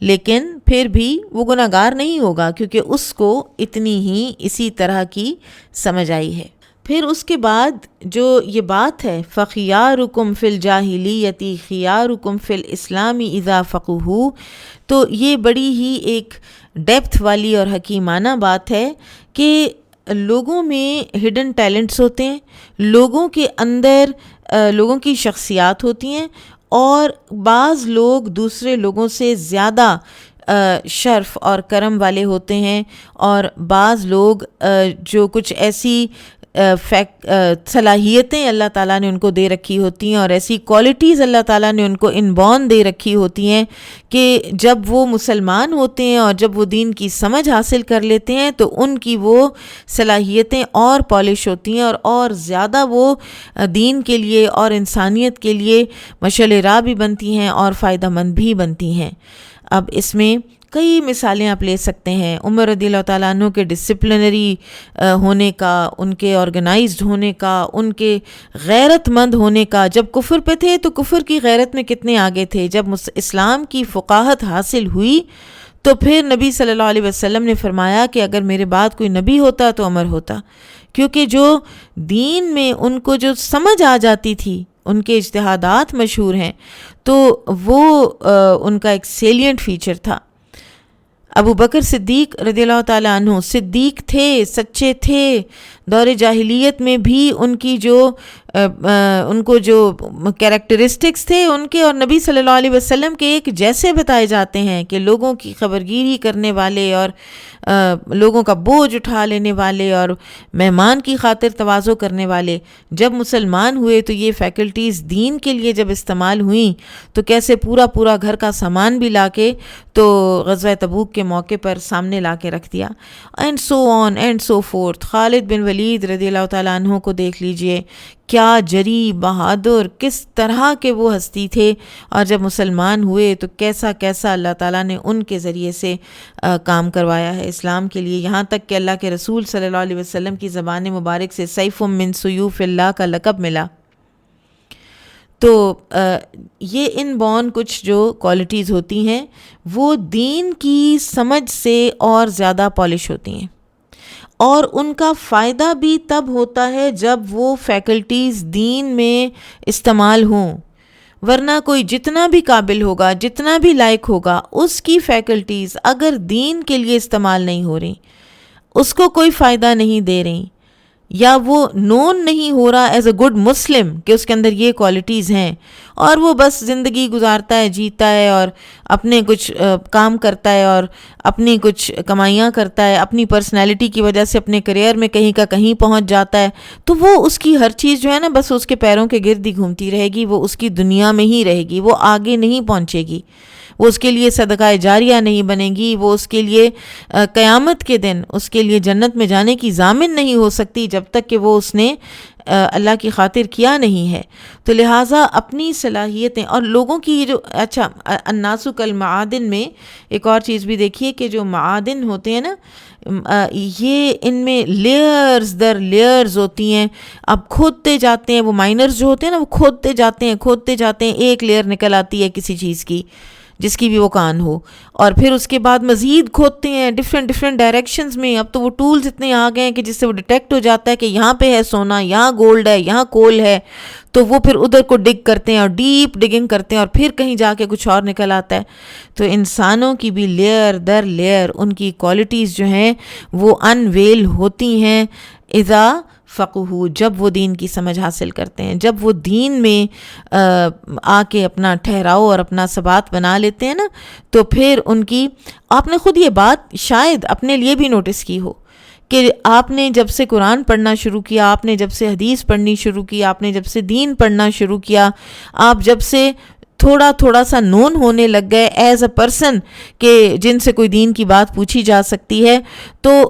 لیکن پھر بھی وہ گناہ گار نہیں ہوگا کیونکہ اس کو اتنی ہی اسی طرح کی سمجھ آئی ہے. پھر اس کے بعد جو یہ بات ہے فَخِيَارُكُمْ فِي الْجَاهِلِيَّةِ خِيَارُكُمْ فِي الْإِسْلَامِ إِذَا فَقِهُوا، تو یہ بڑی ہی ایک ڈیپتھ والی اور حکیمانہ بات ہے کہ لوگوں میں ہڈن ٹیلنٹس ہوتے ہیں، لوگوں کے اندر لوگوں کی شخصیات ہوتی ہیں، اور بعض لوگ دوسرے لوگوں سے زیادہ شرف اور کرم والے ہوتے ہیں، اور بعض لوگ جو کچھ ایسی صلاحیتیں اللہ تعالیٰ نے ان کو دے رکھی ہوتی ہیں اور ایسی کوالٹیز اللہ تعالیٰ نے ان کو انبورن دے رکھی ہوتی ہیں کہ جب وہ مسلمان ہوتے ہیں اور جب وہ دین کی سمجھ حاصل کر لیتے ہیں تو ان کی وہ صلاحیتیں اور پالش ہوتی ہیں اور زیادہ وہ دین کے لیے اور انسانیت کے لیے مشعل راہ بھی بنتی ہیں اور فائدہ مند بھی بنتی ہیں. اب اس میں کئی مثالیں آپ لے سکتے ہیں. عمر رضی اللہ تعالیٰ عنہ کے ڈسپلنری ہونے کا، ان کے آرگنائزڈ ہونے کا، ان کے غیرت مند ہونے کا. جب کفر پہ تھے تو کفر کی غیرت میں کتنے آگے تھے. جب اسلام کی فقاہت حاصل ہوئی تو پھر نبی صلی اللہ علیہ وسلم نے فرمایا کہ اگر میرے بعد کوئی نبی ہوتا تو عمر ہوتا، کیونکہ جو دین میں ان کو جو سمجھ آ جاتی تھی، ان کے اجتہادات مشہور ہیں، تو وہ ان کا ایک سیلینٹ فیچر تھا. ابو بکر صدیق رضی اللہ تعالیٰ عنہ صدیق تھے، سچے تھے. دور جاہلیت میں بھی ان کو جو کیریکٹرسٹکس تھے ان کے اور نبی صلی اللہ علیہ وسلم کے ایک جیسے بتائے جاتے ہیں کہ لوگوں کی خبرگیری کرنے والے اور لوگوں کا بوجھ اٹھا لینے والے اور مہمان کی خاطر تواضع کرنے والے. جب مسلمان ہوئے تو یہ فیکلٹیز دین کے لیے جب استعمال ہوئیں تو کیسے پورا گھر کا سامان بھی لا کے تو غزوہ تبوک کے موقع پر سامنے لا کے رکھ دیا. And so on and so forth. Khalid bin Walid رضی اللہ تعالیٰ عنہ کو دیکھ لیجئے، کیا جری بہادر، کس طرح کے وہ ہستی تھے، اور جب مسلمان ہوئے تو کیسا اللہ تعالیٰ نے ان کے ذریعے سے کام کروایا ہے اسلام کے لیے، یہاں تک کہ اللہ کے رسول صلی اللہ علیہ وسلم کی زبان مبارک سے سیف من سیوف اللہ کا لقب ملا. تو یہ ان بورن کچھ جو کوالٹیز ہوتی ہیں وہ دین کی سمجھ سے اور زیادہ پالش ہوتی ہیں، اور ان کا فائدہ بھی تب ہوتا ہے جب وہ فیکلٹیز دین میں استعمال ہوں. ورنہ کوئی جتنا بھی قابل ہوگا، جتنا بھی لائق ہوگا، اس کی فیکلٹیز اگر دین کے لیے استعمال نہیں ہو رہی، اس کو کوئی فائدہ نہیں دے رہی، یا وہ نون نہیں ہو رہا ایز اے گڈ مسلم کہ اس کے اندر یہ کوالٹیز ہیں، اور وہ بس زندگی گزارتا ہے، جیتا ہے اور اپنے کچھ کام کرتا ہے اور اپنی کچھ کمائیاں کرتا ہے، اپنی پرسنالٹی کی وجہ سے اپنے کریئر میں کہیں کا کہیں پہنچ جاتا ہے، تو وہ اس کی ہر چیز جو ہے نا بس اس کے پیروں کے گرد ہی گھومتی رہے گی، وہ اس کی دنیا میں ہی رہے گی، وہ آگے نہیں پہنچے گی، وہ اس کے لیے صدقہ جاریہ نہیں بنے گی، وہ اس کے لیے قیامت کے دن اس کے لیے جنت میں جانے کی ضامن نہیں ہو سکتی جب تک کہ وہ اس نے اللہ کی خاطر کیا نہیں ہے. تو لہٰذا اپنی صلاحیتیں اور لوگوں کی جو الناس کالمعادن میں ایک اور چیز بھی دیکھیے کہ جو معادن ہوتے ہیں نا، یہ ان میں لیئرز در لیئرز ہوتی ہیں. اب کھودتے جاتے ہیں، وہ مائنرز جو ہوتے ہیں نا، وہ کھودتے جاتے ہیں، ایک لیئر نکل آتی ہے کسی چیز کی جس کی بھی وہ کان ہو، اور پھر اس کے بعد مزید کھودتے ہیں ڈفرینٹ ڈائریکشنز میں. اب تو وہ ٹولز اتنے آ گئے ہیں کہ جس سے وہ ڈیٹیکٹ ہو جاتا ہے کہ یہاں پہ ہے سونا، یہاں گولڈ ہے، یہاں کول ہے، تو وہ پھر ادھر کو ڈگ کرتے ہیں اور ڈیپ ڈگنگ کرتے ہیں اور پھر کہیں جا کے کچھ اور نکل آتا ہے. تو انسانوں کی بھی لیئر در لیئر ان کی کوالٹیز جو ہیں وہ انویل ہوتی ہیں اذا فقہو، جب وہ دین کی سمجھ حاصل کرتے ہیں، جب وہ دین میں آ کے اپنا ٹھہراؤ اور اپنا ثبات بنا لیتے ہیں نا، تو پھر ان کی، آپ نے خود یہ بات شاید اپنے لیے بھی نوٹس کی ہو کہ آپ نے جب سے قرآن پڑھنا شروع کیا، آپ نے جب سے حدیث پڑھنی شروع کی، آپ نے جب سے دین پڑھنا شروع کیا، آپ جب سے تھوڑا سا نون ہونے لگ گئے ایز اے پرسن کہ جن سے کوئی دین کی بات پوچھی جا سکتی ہے، تو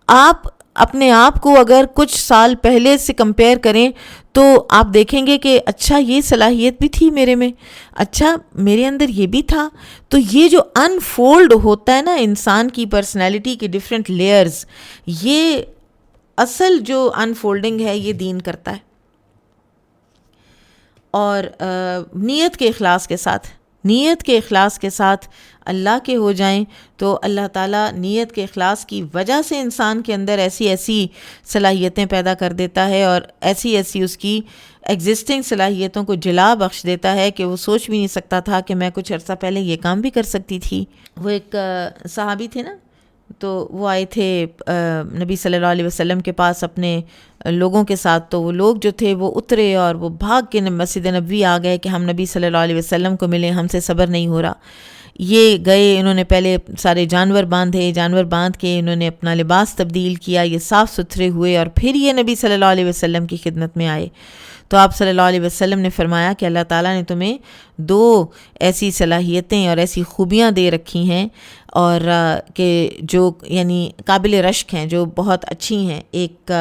آپ اپنے آپ کو اگر کچھ سال پہلے سے کمپیئر کریں تو آپ دیکھیں گے کہ اچھا یہ صلاحیت بھی تھی میرے میں، اچھا میرے اندر یہ بھی تھا. تو یہ جو انفولڈ ہوتا ہے نا انسان کی پرسنالٹی کے ڈفرینٹ لیئرز، یہ اصل جو انفولڈنگ ہے یہ دین کرتا ہے. اور نیت کے اخلاص کے ساتھ اللہ کے ہو جائیں تو اللہ تعالیٰ نیت کے اخلاص کی وجہ سے انسان کے اندر ایسی صلاحیتیں پیدا کر دیتا ہے، اور ایسی اس کی ایگزسٹنگ صلاحیتوں کو جلا بخش دیتا ہے کہ وہ سوچ بھی نہیں سکتا تھا کہ میں کچھ عرصہ پہلے یہ کام بھی کر سکتی تھی. وہ ایک صحابی تھے نا، تو وہ آئے تھے نبی صلی اللہ علیہ وسلم کے پاس اپنے لوگوں کے ساتھ. تو وہ لوگ جو تھے وہ اترے اور وہ بھاگ کے مسجد نبوی آ گئے کہ ہم نبی صلی اللہ علیہ وسلم کو ملیں، ہم سے صبر نہیں ہو رہا. یہ گئے، انہوں نے پہلے سارے جانور باندھ کے انہوں نے اپنا لباس تبدیل کیا، یہ صاف ستھرے ہوئے، اور پھر یہ نبی صلی اللہ علیہ وسلم کی خدمت میں آئے. تو آپ صلی اللہ علیہ وسلم نے فرمایا کہ اللہ تعالیٰ نے تمہیں 2 ایسی صلاحیتیں اور ایسی خوبیاں دے رکھی ہیں، اور کہ جو یعنی قابل رشک ہیں، جو بہت اچھی ہیں. ایک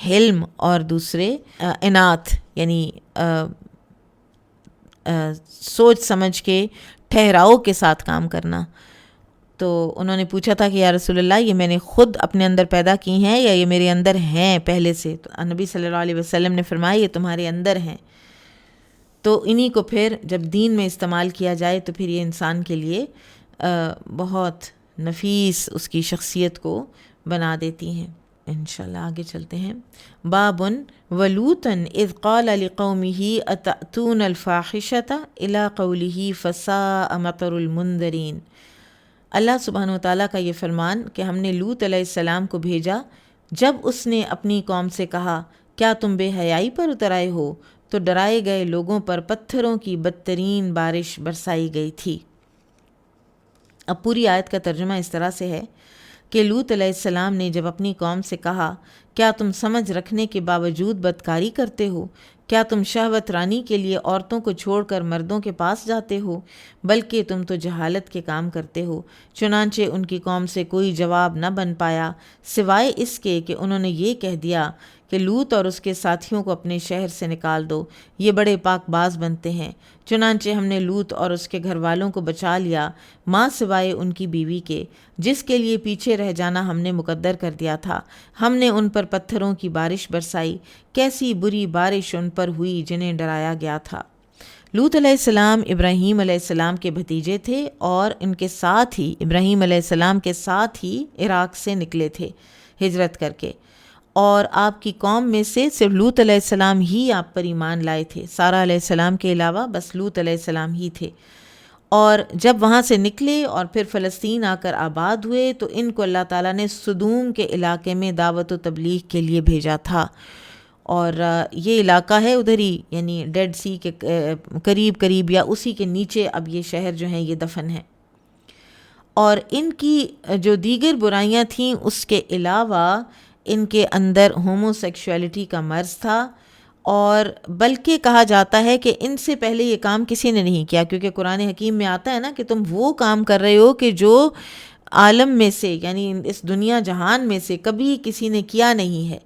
حلم اور دوسرے انات، یعنی سوچ سمجھ کے ٹھہراؤ کے ساتھ کام کرنا. تو انہوں نے پوچھا تھا کہ یا رسول اللہ یہ میں نے خود اپنے اندر پیدا کی ہیں یا یہ میرے اندر ہیں پہلے سے؟ تو نبی صلی اللہ علیہ وسلم نے فرمایا یہ تمہارے اندر ہیں. تو انہی کو پھر جب دین میں استعمال کیا جائے تو پھر یہ انسان کے لیے بہت نفیس اس کی شخصیت کو بنا دیتی ہیں. انشاءاللہ آگے چلتے ہیں. بابن ولوطن اذ قال لقومه اتأتون الفاحشة الى قوله فساء مطر المنذرین. اللہ سبحانہ و تعالیٰ کا یہ فرمان کہ ہم نے لوط علیہ السلام کو بھیجا جب اس نے اپنی قوم سے کہا کیا تم بے حیائی پر اتر آئے ہو، تو ڈرائے گئے لوگوں پر پتھروں کی بدترین بارش برسائی گئی تھی. اب پوری آیت کا ترجمہ اس طرح سے ہے کہ لوط علیہ السلام نے جب اپنی قوم سے کہا کیا تم سمجھ رکھنے کے باوجود بدکاری کرتے ہو، کیا تم شہوت رانی کے لیے عورتوں کو چھوڑ کر مردوں کے پاس جاتے ہو، بلکہ تم تو جہالت کے کام کرتے ہو. چنانچہ ان کی قوم سے کوئی جواب نہ بن پایا سوائے اس کے کہ انہوں نے یہ کہہ دیا کہ لوط اور اس کے ساتھیوں کو اپنے شہر سے نکال دو، یہ بڑے پاک باز بنتے ہیں. چنانچہ ہم نے لوط اور اس کے گھر والوں کو بچا لیا ماں سوائے ان کی بیوی کے، جس کے لیے پیچھے رہ جانا ہم نے مقدر کر دیا تھا. ہم نے ان پر پتھروں کی بارش برسائی، کیسی بری بارش ان پر ہوئی جنہیں ڈرایا گیا تھا. لوط علیہ السلام ابراہیم علیہ السلام کے بھتیجے تھے اور ان کے ساتھ ہی ابراہیم علیہ السلام کے ساتھ ہی عراق سے نکلے تھے ہجرت کر کے، اور آپ کی قوم میں سے صرف لوط علیہ السلام ہی آپ پر ایمان لائے تھے. سارہ علیہ السلام کے علاوہ بس لوط علیہ السلام ہی تھے. اور جب وہاں سے نکلے اور پھر فلسطین آ کر آباد ہوئے تو ان کو اللہ تعالیٰ نے سدوم کے علاقے میں دعوت و تبلیغ کے لیے بھیجا تھا. اور یہ علاقہ ہے ادھر ہی، یعنی ڈیڈ سی کے قریب یا اسی کے نیچے اب یہ شہر جو ہیں یہ دفن ہے. اور ان کی جو دیگر برائیاں تھیں اس کے علاوہ ان کے اندر ہومو سیکشولیٹی کا مرض تھا، اور بلکہ کہا جاتا ہے کہ ان سے پہلے یہ کام کسی نے نہیں کیا، کیونکہ قرآن حکیم میں آتا ہے نا کہ تم وہ کام کر رہے ہو کہ جو عالم میں سے یعنی اس دنیا جہان میں سے کبھی کسی نے کیا نہیں ہے.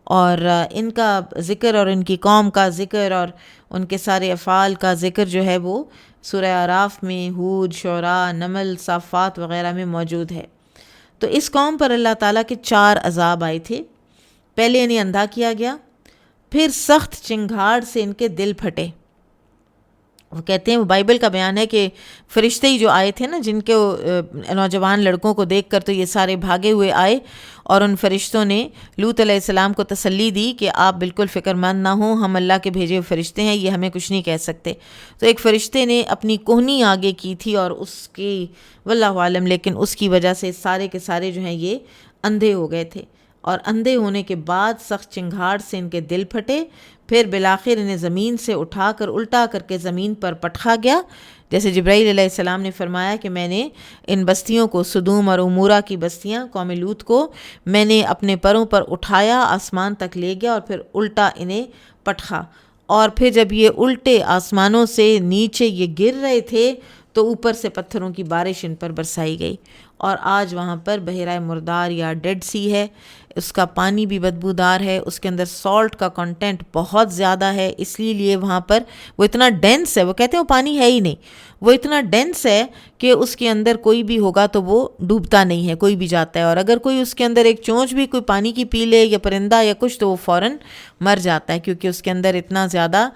اور ان کا ذکر اور ان کی قوم کا ذکر اور ان کے سارے افعال کا ذکر جو ہے وہ سورہ اعراف میں، ہود، شعراء، نمل، صافات وغیرہ میں موجود ہے. تو اس قوم پر اللہ تعالیٰ کے 4 عذاب آئے تھے. پہلے انہیں اندھا کیا گیا، پھر سخت چنگھاڑ سے ان کے دل پھٹے. وہ کہتے ہیں، وہ بائبل کا بیان ہے کہ فرشتے ہی جو آئے تھے نا، جن کے نوجوان لڑکوں کو دیکھ کر تو یہ سارے بھاگے ہوئے آئے، اور ان فرشتوں نے لوط علیہ السلام کو تسلی دی کہ آپ بالکل فکر مند نہ ہوں، ہم اللہ کے بھیجے ہوئے فرشتے ہیں، یہ ہمیں کچھ نہیں کہہ سکتے. تو ایک فرشتے نے اپنی کوہنی آگے کی تھی اور اس کی واللہ عالم، لیکن اس کی وجہ سے سارے کے سارے جو ہیں یہ اندھے ہو گئے تھے. اور اندھے ہونے کے بعد سخت چنگھاڑ سے ان کے دل پھٹے، پھر بالآخر انہیں زمین سے اٹھا کر الٹا کر کے زمین پر پٹخا گیا. جیسے جبرائیل علیہ السلام نے فرمایا کہ میں نے ان بستیوں کو، سدوم اور عمورہ کی بستیاں قوم لوط کو، میں نے اپنے پروں پر اٹھایا، آسمان تک لے گیا اور پھر الٹا انہیں پٹخا. اور پھر جب یہ الٹے آسمانوں سے نیچے یہ گر رہے تھے تو اوپر سے پتھروں کی بارش ان پر برسائی گئی. اور آج وہاں پر بحیرہ مردار یا ڈیڈ سی ہے، اس کا پانی بھی بدبودار ہے، اس کے اندر سالٹ کا کنٹینٹ بہت زیادہ ہے، اس لیے وہاں پر وہ اتنا ڈینس ہے، وہ کہتے ہیں وہ پانی ہے ہی نہیں، وہ اتنا ڈینس ہے کہ اس کے اندر کوئی بھی ہوگا تو وہ ڈوبتا نہیں ہے، کوئی بھی جاتا ہے، اور اگر کوئی اس کے اندر ایک چونچ بھی کوئی پانی کی پی لے یا پرندہ یا کچھ تو وہ فوراً مر جاتا ہے، کیونکہ اس کے اندر اتنا زیادہ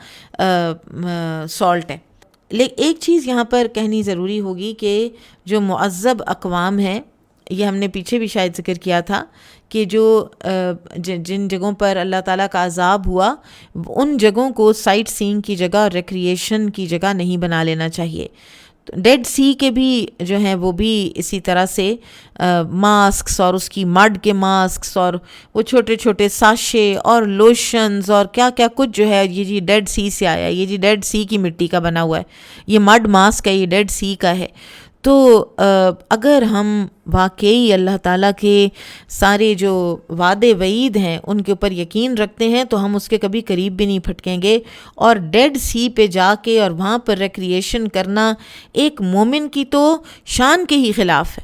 سالٹ ہے۔ لیکن ایک چیز یہاں پر کہنی ضروری ہوگی کہ جو معذب اقوام ہیں، یہ ہم نے پیچھے بھی شاید ذکر کیا تھا کہ جو جن جگہوں پر اللہ تعالیٰ کا عذاب ہوا، ان جگہوں کو سائٹ سینگ کی جگہ اور ریکریشن کی جگہ نہیں بنا لینا چاہیے۔ ڈیڈ سی کے بھی جو ہیں وہ بھی اسی طرح سے ماسکس اور اس کی مڈ کے ماسکس اور وہ چھوٹے چھوٹے ساشے اور لوشنز اور کیا کیا کچھ جو ہے، یہ جی ڈیڈ سی سے آیا، یہ جی ڈیڈ سی کی مٹی کا بنا ہوا ہے، یہ مڈ ماسک ہے، یہ ڈیڈ سی کا ہے۔ تو اگر ہم واقعی اللہ تعالیٰ کے سارے جو وعدے وعید ہیں ان کے اوپر یقین رکھتے ہیں تو ہم اس کے کبھی قریب بھی نہیں پھٹکیں گے، اور ڈیڈ سی پہ جا کے اور وہاں پر ریکریشن کرنا ایک مومن کی تو شان کے ہی خلاف ہے،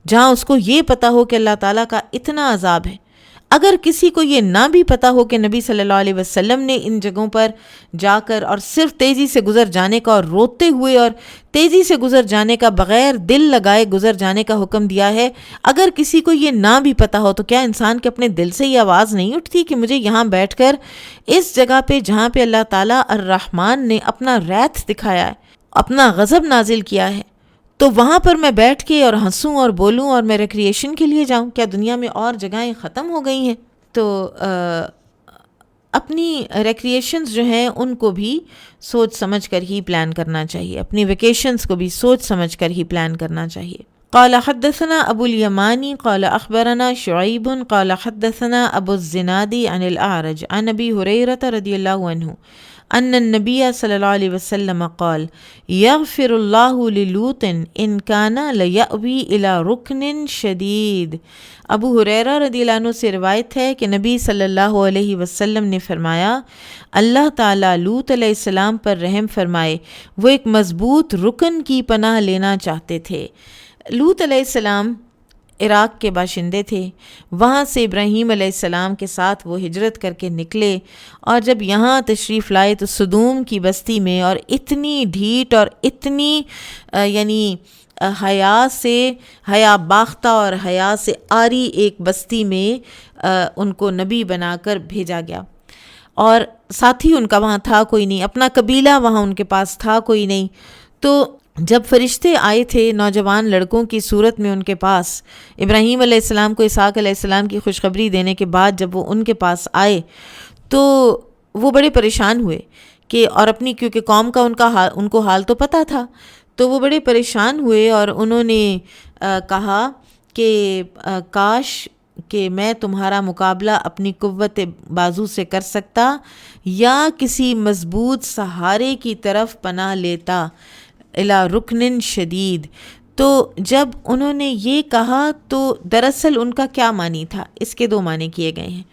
جہاں اس کو یہ پتہ ہو کہ اللہ تعالیٰ کا اتنا عذاب ہے۔ اگر کسی کو یہ نہ بھی پتہ ہو کہ نبی صلی اللہ علیہ وسلم نے ان جگہوں پر جا کر اور صرف تیزی سے گزر جانے کا اور روتے ہوئے اور تیزی سے گزر جانے کا، بغیر دل لگائے گزر جانے کا حکم دیا ہے، اگر کسی کو یہ نہ بھی پتہ ہو تو کیا انسان کے اپنے دل سے یہ آواز نہیں اٹھتی کہ مجھے یہاں بیٹھ کر اس جگہ پہ جہاں پہ اللہ تعالیٰ الرحمن نے اپنا ریتھ دکھایا ہے، اپنا غضب نازل کیا ہے، تو وہاں پر میں بیٹھ کے اور ہنسوں اور بولوں اور میں ریکریشن کے لیے جاؤں؟ کیا دنیا میں اور جگہیں ختم ہو گئی ہیں؟ تو اپنی ریکریشنز جو ہیں ان کو بھی سوچ سمجھ کر ہی پلان کرنا چاہیے، اپنی ویکیشنز کو بھی سوچ سمجھ کر ہی پلان کرنا چاہیے۔ قال حدثنا ابو الیمانی قال اخبرنا شعیب قال حدثنا ابو الزنادی عن الاعرج عن ابی ہریرہ رضی اللہ عنہ ان النبی صلی اللہ علیہ وسلم قال یغفر اللہ للوط ان کان لیأوی الی رکن شدید۔ ابو ہریرہ رضی اللہ عنہ سے روایت ہے کہ نبی صلی اللہ علیہ وسلم نے فرمایا، اللہ تعالیٰ لوط علیہ السلام پر رحم فرمائے، وہ ایک مضبوط رکن کی پناہ لینا چاہتے تھے۔ لوط علیہ السلام عراق کے باشندے تھے، وہاں سے ابراہیم علیہ السلام کے ساتھ وہ ہجرت کر کے نکلے، اور جب یہاں تشریف لائے تو صدوم کی بستی میں، اور اتنی ڈھیٹ اور اتنی یعنی حیا باختہ اور حیا سے آری ایک بستی میں ان کو نبی بنا کر بھیجا گیا، اور ساتھی ان کا وہاں تھا کوئی نہیں، اپنا قبیلہ وہاں ان کے پاس تھا کوئی نہیں۔ تو جب فرشتے آئے تھے نوجوان لڑکوں کی صورت میں ان کے پاس، ابراہیم علیہ السلام کو اسحاق علیہ السلام کی خوشخبری دینے کے بعد جب وہ ان کے پاس آئے تو وہ بڑے پریشان ہوئے کہ، اور اپنی کیونکہ قوم کا ان کو حال تو پتہ تھا، تو وہ بڑے پریشان ہوئے اور انہوں نے کہا کہ کاش کہ میں تمہارا مقابلہ اپنی قوت بازو سے کر سکتا یا کسی مضبوط سہارے کی طرف پناہ لیتا، الی رکن شدید۔ تو جب انہوں نے یہ کہا تو دراصل ان کا کیا معنی تھا، اس کے دو معنی کیے گئے ہیں۔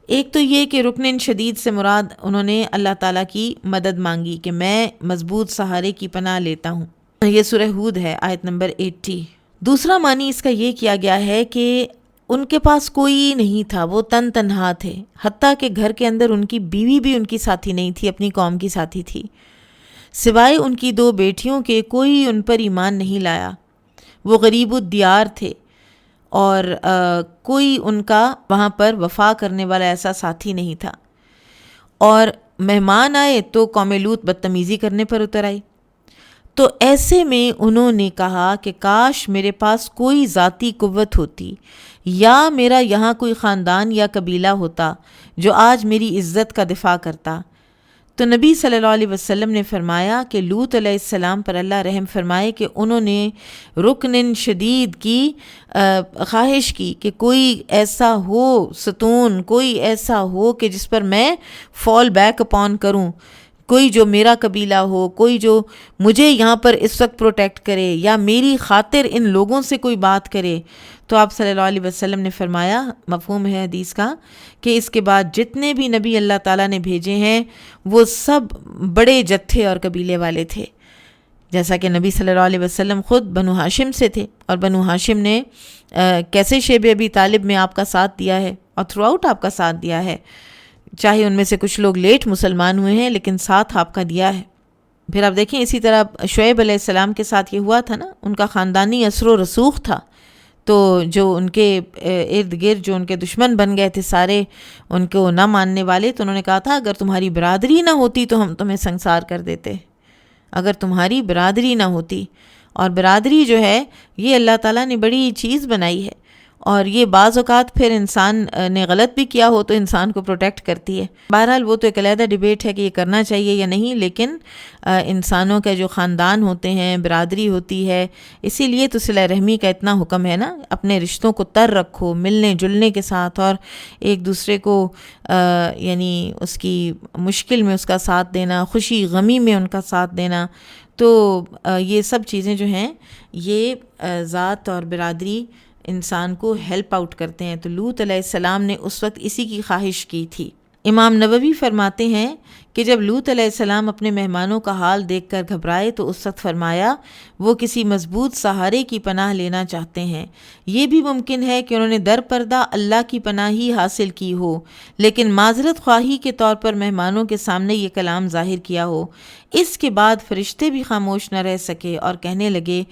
ایک تو یہ کہ رکن شدید سے مراد انہوں نے اللہ تعالیٰ کی مدد مانگی کہ میں مضبوط سہارے کی پناہ لیتا ہوں، یہ سورہ ہود ہے آیت نمبر 80۔ دوسرا معنی اس کا یہ کیا گیا ہے کہ ان کے پاس کوئی نہیں تھا، وہ تنہا تھے، حتیٰ کہ گھر کے اندر ان کی بیوی بھی ان کی ساتھی نہیں تھی، اپنی قوم کی ساتھی تھی، سوائے ان کی 2 بیٹیوں کے کوئی ان پر ایمان نہیں لایا، وہ غریب الدیار تھے، اور کوئی ان کا وہاں پر وفا کرنے والا ایسا ساتھی نہیں تھا، اور مہمان آئے تو قوم لوط بدتمیزی کرنے پر اتر آئی۔ تو ایسے میں انہوں نے کہا کہ کاش میرے پاس کوئی ذاتی قوت ہوتی، یا میرا یہاں کوئی خاندان یا قبیلہ ہوتا جو آج میری عزت کا دفاع کرتا۔ تو نبی صلی اللہ علیہ وسلم نے فرمایا کہ لوط علیہ السلام پر اللہ رحم فرمائے کہ انہوں نے رکن شدید کی خواہش کی کہ کوئی ایسا ہو ستون، کوئی ایسا ہو کہ جس پر میں فال بیک اپون کروں، کوئی جو میرا قبیلہ ہو، کوئی جو مجھے یہاں پر اس وقت پروٹیکٹ کرے یا میری خاطر ان لوگوں سے کوئی بات کرے۔ تو آپ صلی اللہ علیہ وسلم نے فرمایا، مفہوم ہے حدیث کا، کہ اس کے بعد جتنے بھی نبی اللہ تعالیٰ نے بھیجے ہیں وہ سب بڑے جتھے اور قبیلے والے تھے، جیسا کہ نبی صلی اللہ علیہ وسلم خود بنو ہاشم سے تھے، اور بنو ہاشم نے کیسے شیب ابی طالب میں آپ کا ساتھ دیا ہے اور تھرو آؤٹ آپ کا ساتھ دیا ہے، چاہے ان میں سے کچھ لوگ لیٹ مسلمان ہوئے ہیں لیکن ساتھ آپ کا دیا ہے۔ پھر آپ دیکھیں اسی طرح شعیب علیہ السلام کے ساتھ یہ ہوا تھا نا، ان کا خاندانی اثر و رسوخ تھا، تو جو ان کے ارد گرد جو ان کے دشمن بن گئے تھے سارے ان کو نہ ماننے والے، تو انہوں نے کہا تھا اگر تمہاری برادری نہ ہوتی تو ہم تمہیں سنسار کر دیتے، اگر تمہاری برادری نہ ہوتی۔ اور برادری جو ہے یہ اللہ تعالیٰ نے بڑی چیز بنائی ہے، اور یہ بعض اوقات پھر انسان نے غلط بھی کیا ہو تو انسان کو پروٹیکٹ کرتی ہے۔ بہرحال وہ تو ایک علیحدہ ڈیبیٹ ہے کہ یہ کرنا چاہیے یا نہیں، لیکن انسانوں کے جو خاندان ہوتے ہیں، برادری ہوتی ہے، اسی لیے تو صلہ رحمی کا اتنا حکم ہے نا، اپنے رشتوں کو تر رکھو، ملنے جلنے کے ساتھ، اور ایک دوسرے کو یعنی اس کی مشکل میں اس کا ساتھ دینا، خوشی غمی میں ان کا ساتھ دینا۔ تو یہ سب چیزیں جو ہیں یہ ذات اور برادری انسان کو ہیلپ آؤٹ کرتے ہیں۔ تو لوط علیہ السلام نے اس وقت اسی کی خواہش کی تھی۔ امام نووی فرماتے ہیں کہ جب لوط علیہ السلام اپنے مہمانوں کا حال دیکھ کر گھبرائے تو اس وقت فرمایا وہ کسی مضبوط سہارے کی پناہ لینا چاہتے ہیں۔ یہ بھی ممکن ہے کہ انہوں نے در پردہ اللہ کی پناہ ہی حاصل کی ہو، لیکن معذرت خواہی کے طور پر مہمانوں کے سامنے یہ کلام ظاہر کیا ہو۔ اس کے بعد فرشتے بھی خاموش نہ رہ سکے اور کہنے لگے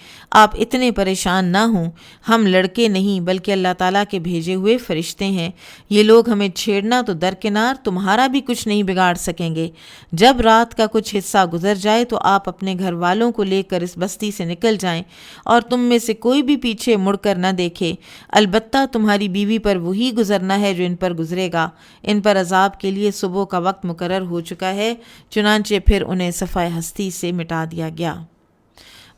آپ اتنے پریشان نہ ہوں، ہم لڑکے نہیں بلکہ اللہ تعالیٰ کے بھیجے ہوئے فرشتے ہیں، یہ لوگ ہمیں چھیڑنا تو درکنار تمہارا بھی کچھ نہیں بگاڑ سکیں گے۔ جب رات کا کچھ حصہ گزر جائے تو آپ اپنے گھر والوں کو لے کر اس بستی سے نکل جائیں اور تم میں سے کوئی بھی پیچھے مڑ کر نہ دیکھے، البتہ تمہاری بیوی پر وہی گزرنا ہے جو ان پر گزرے گا، ان پر عذاب کے لیے صبح کا وقت مقرر ہو چکا ہے۔ چنانچہ پھر انہیں صفحہ ہستی سے مٹا دیا گیا۔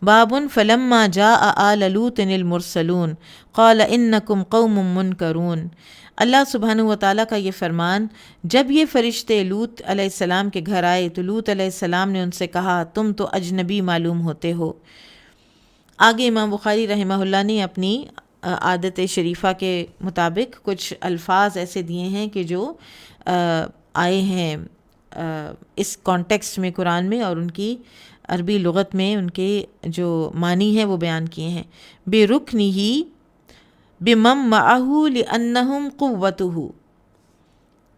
باب فلما جاء آل لوط المرسلون قال انکم قوم منکرون۔ اللہ سبحانہ و تعالیٰ کا یہ فرمان، جب یہ فرشتے لوط علیہ السلام کے گھر آئے تو لوط علیہ السلام نے ان سے کہا تم تو اجنبی معلوم ہوتے ہو۔ آگے امام بخاری رحمہ اللہ نے اپنی عادت شریفہ کے مطابق کچھ الفاظ ایسے دیے ہیں کہ جو آئے ہیں اس کانٹیکسٹ میں قرآن میں، اور ان کی عربی لغت میں ان کے جو معنی ہیں وہ بیان کیے ہیں۔ بِرُكْنِهِ بِمَن مَّعَهُ لِأَنَّهُمْ قُوَّتُهُ،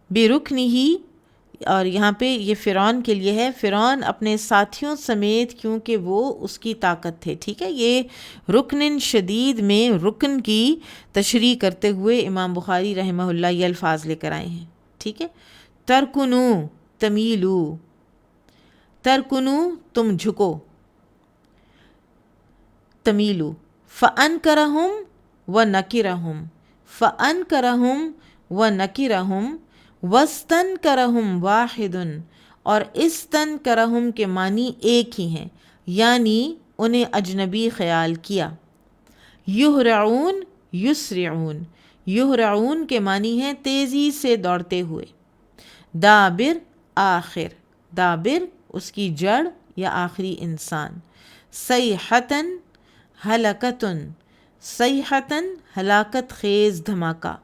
بِرُكْنِهِ، اور یہاں پہ یہ فرعون کے لیے ہے، فرعون اپنے ساتھیوں سمیت کیونکہ وہ اس کی طاقت تھے۔ ٹھیک ہے، یہ رکن شدید میں رکن کی تشریح کرتے ہوئے امام بخاری رحمہ اللہ یہ الفاظ لے کر آئے ہیں۔ ٹھیک ہے، ترکنو تمیلو، ترکنو تم جھکو، تمیلو، فَأَنْكَرَهُمْ وَنَكِرَهُمْ، فَأَنْكَرَهُمْ وَنَكِرَهُمْ وَاسْتَنْكَرَهُمْ وَاحِدٌ، اور استنکرہم کے معنی ایک ہی ہیں، یعنی انہیں اجنبی خیال کیا۔ یہرعون یسرعون، یہرعون کے معنی ہیں تیزی سے دوڑتے ہوئے۔ دابر آخر، دابر اس کی جڑ یا آخری انسان۔ صیحتن ہلاکتن، صیحتن ہلاکت خیز دھماکہ۔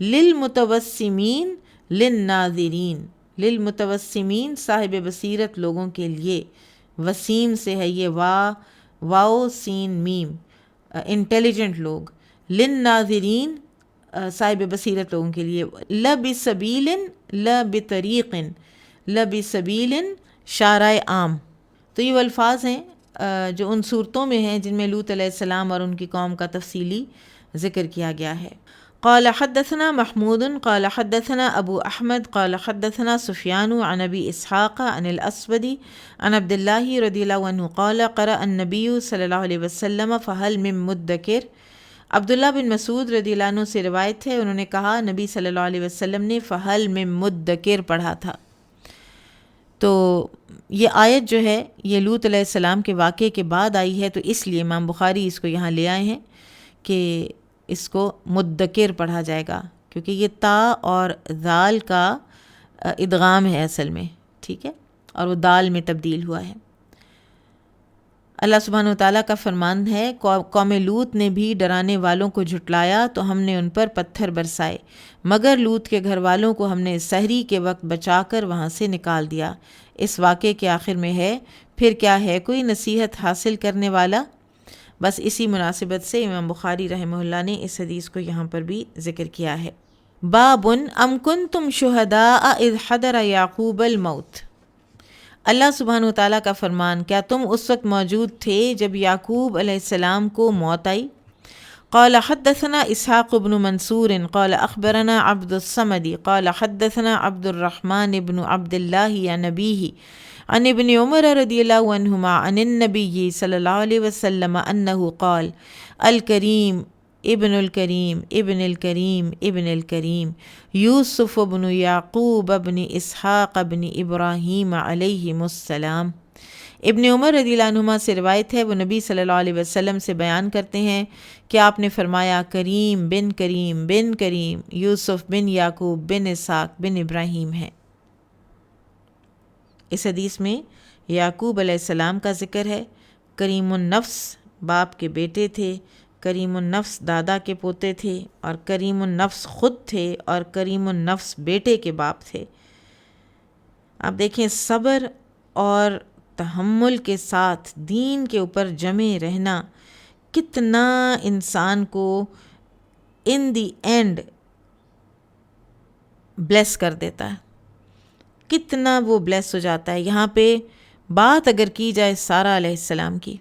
للمتوسمین للناظرین، للمتوسمین صاحب بصیرت لوگوں کے لیے، وسیم سے ہے یہ واو سین میم، انٹیلیجنٹ لوگ، للناظرین صاحب بصیرت لوگوں کے لیے۔ لبسبیل لبطریق، لبسبیل شارع عام۔ تو یہ وہ الفاظ ہیں جو ان صورتوں میں ہیں جن میں لوط علیہ السلام اور ان کی قوم کا تفصیلی ذکر کیا گیا ہے۔ قال حدثنا محمود قال حدثنا ابو احمد قال حدثنا سفیان عن ابی اسحاق عن الاسود عن عبد الله رضی اللہ عنہ قال قرأ النبی صلی اللہ علیہ وسلم فهل من مدکر۔ عبداللہ بن مسعود رضی اللہ عنہ سے روایت ہے، انہوں نے کہا نبی صلی اللہ علیہ وسلم نے فہل من مدکر پڑھا تھا۔ تو یہ آیت جو ہے یہ لوط علیہ السلام کے واقعے کے بعد آئی ہے، تو اس لیے امام بخاری اس کو یہاں لے آئے ہیں کہ اس کو مدکر پڑھا جائے گا، کیونکہ یہ تا اور ذال کا ادغام ہے اصل میں، ٹھیک ہے، اور وہ دال میں تبدیل ہوا ہے۔ اللہ سبحانہ وتعالیٰ کا فرمان ہے قوم لوط نے بھی ڈرانے والوں کو جھٹلایا تو ہم نے ان پر پتھر برسائے، مگر لوط کے گھر والوں کو ہم نے سحری کے وقت بچا کر وہاں سے نکال دیا۔ اس واقعے کے آخر میں ہے پھر کیا ہے کوئی نصیحت حاصل کرنے والا؟ بس اسی مناسبت سے امام بخاری رحمہ اللہ نے اس حدیث کو یہاں پر بھی ذکر کیا ہے۔ بابن ام کنتم شہداء اذ حضر یعقوب الموت، اللہ سبحانہ و تعالیٰ کا فرمان، کیا تم اس وقت موجود تھے جب یعقوب علیہ السلام کو موت آئی؟ قال حدثنا اسحاق بن منصور قال اخبرنا عبد الصمد قال حدثنا عبد الرحمن بن عبد الله عن نبيه عن ابن عمر رضی اللہ عنہما عن النبی صلی اللہ علیہ وسلم انہ قال الکریم ابن الکریم ابن الکریم ابن الکریم یوسف بن یعقوب بن اسحاق بن ابراہیم علیہم السلام۔ ابن عمر رضی اللہ عنہما سے روایت ہے، وہ نبی صلی اللہ علیہ وسلم سے بیان کرتے ہیں کہ آپ نے فرمایا کریم بن کریم بن کریم یوسف بن یعقوب بن اسحاق بن ابراہیم ہے۔ اس حدیث میں یعقوب علیہ السلام کا ذکر ہے۔ کریم النفس باپ کے بیٹے تھے، کریم النفس دادا کے پوتے تھے، اور کریم النفس خود تھے، اور کریم النفس بیٹے کے باپ تھے۔ آپ دیکھیں صبر اور تحمل کے ساتھ دین کے اوپر جمے رہنا کتنا انسان کو ان دی اینڈ بلیس کر دیتا ہے، کتنا وہ بلیس ہو جاتا ہے۔ یہاں پہ بات اگر کی جائے سارہ علیہ السلام کی،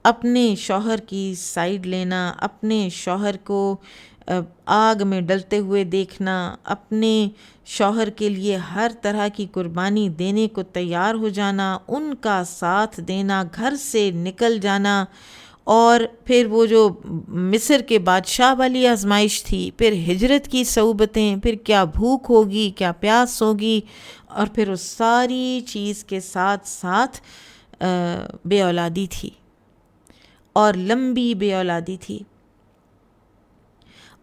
اپنے شوہر کی سائیڈ لینا، اپنے شوہر کو آگ میں ڈلتے ہوئے دیکھنا، اپنے شوہر کے لیے ہر طرح کی قربانی دینے کو تیار ہو جانا، ان کا ساتھ دینا، گھر سے نکل جانا، اور پھر وہ جو مصر کے بادشاہ والی آزمائش تھی، پھر ہجرت کی صعوبتیں، پھر کیا بھوک ہوگی، کیا پیاس ہوگی، اور پھر اس ساری چیز کے ساتھ ساتھ بے اولادی تھی، اور لمبی بے اولادی تھی،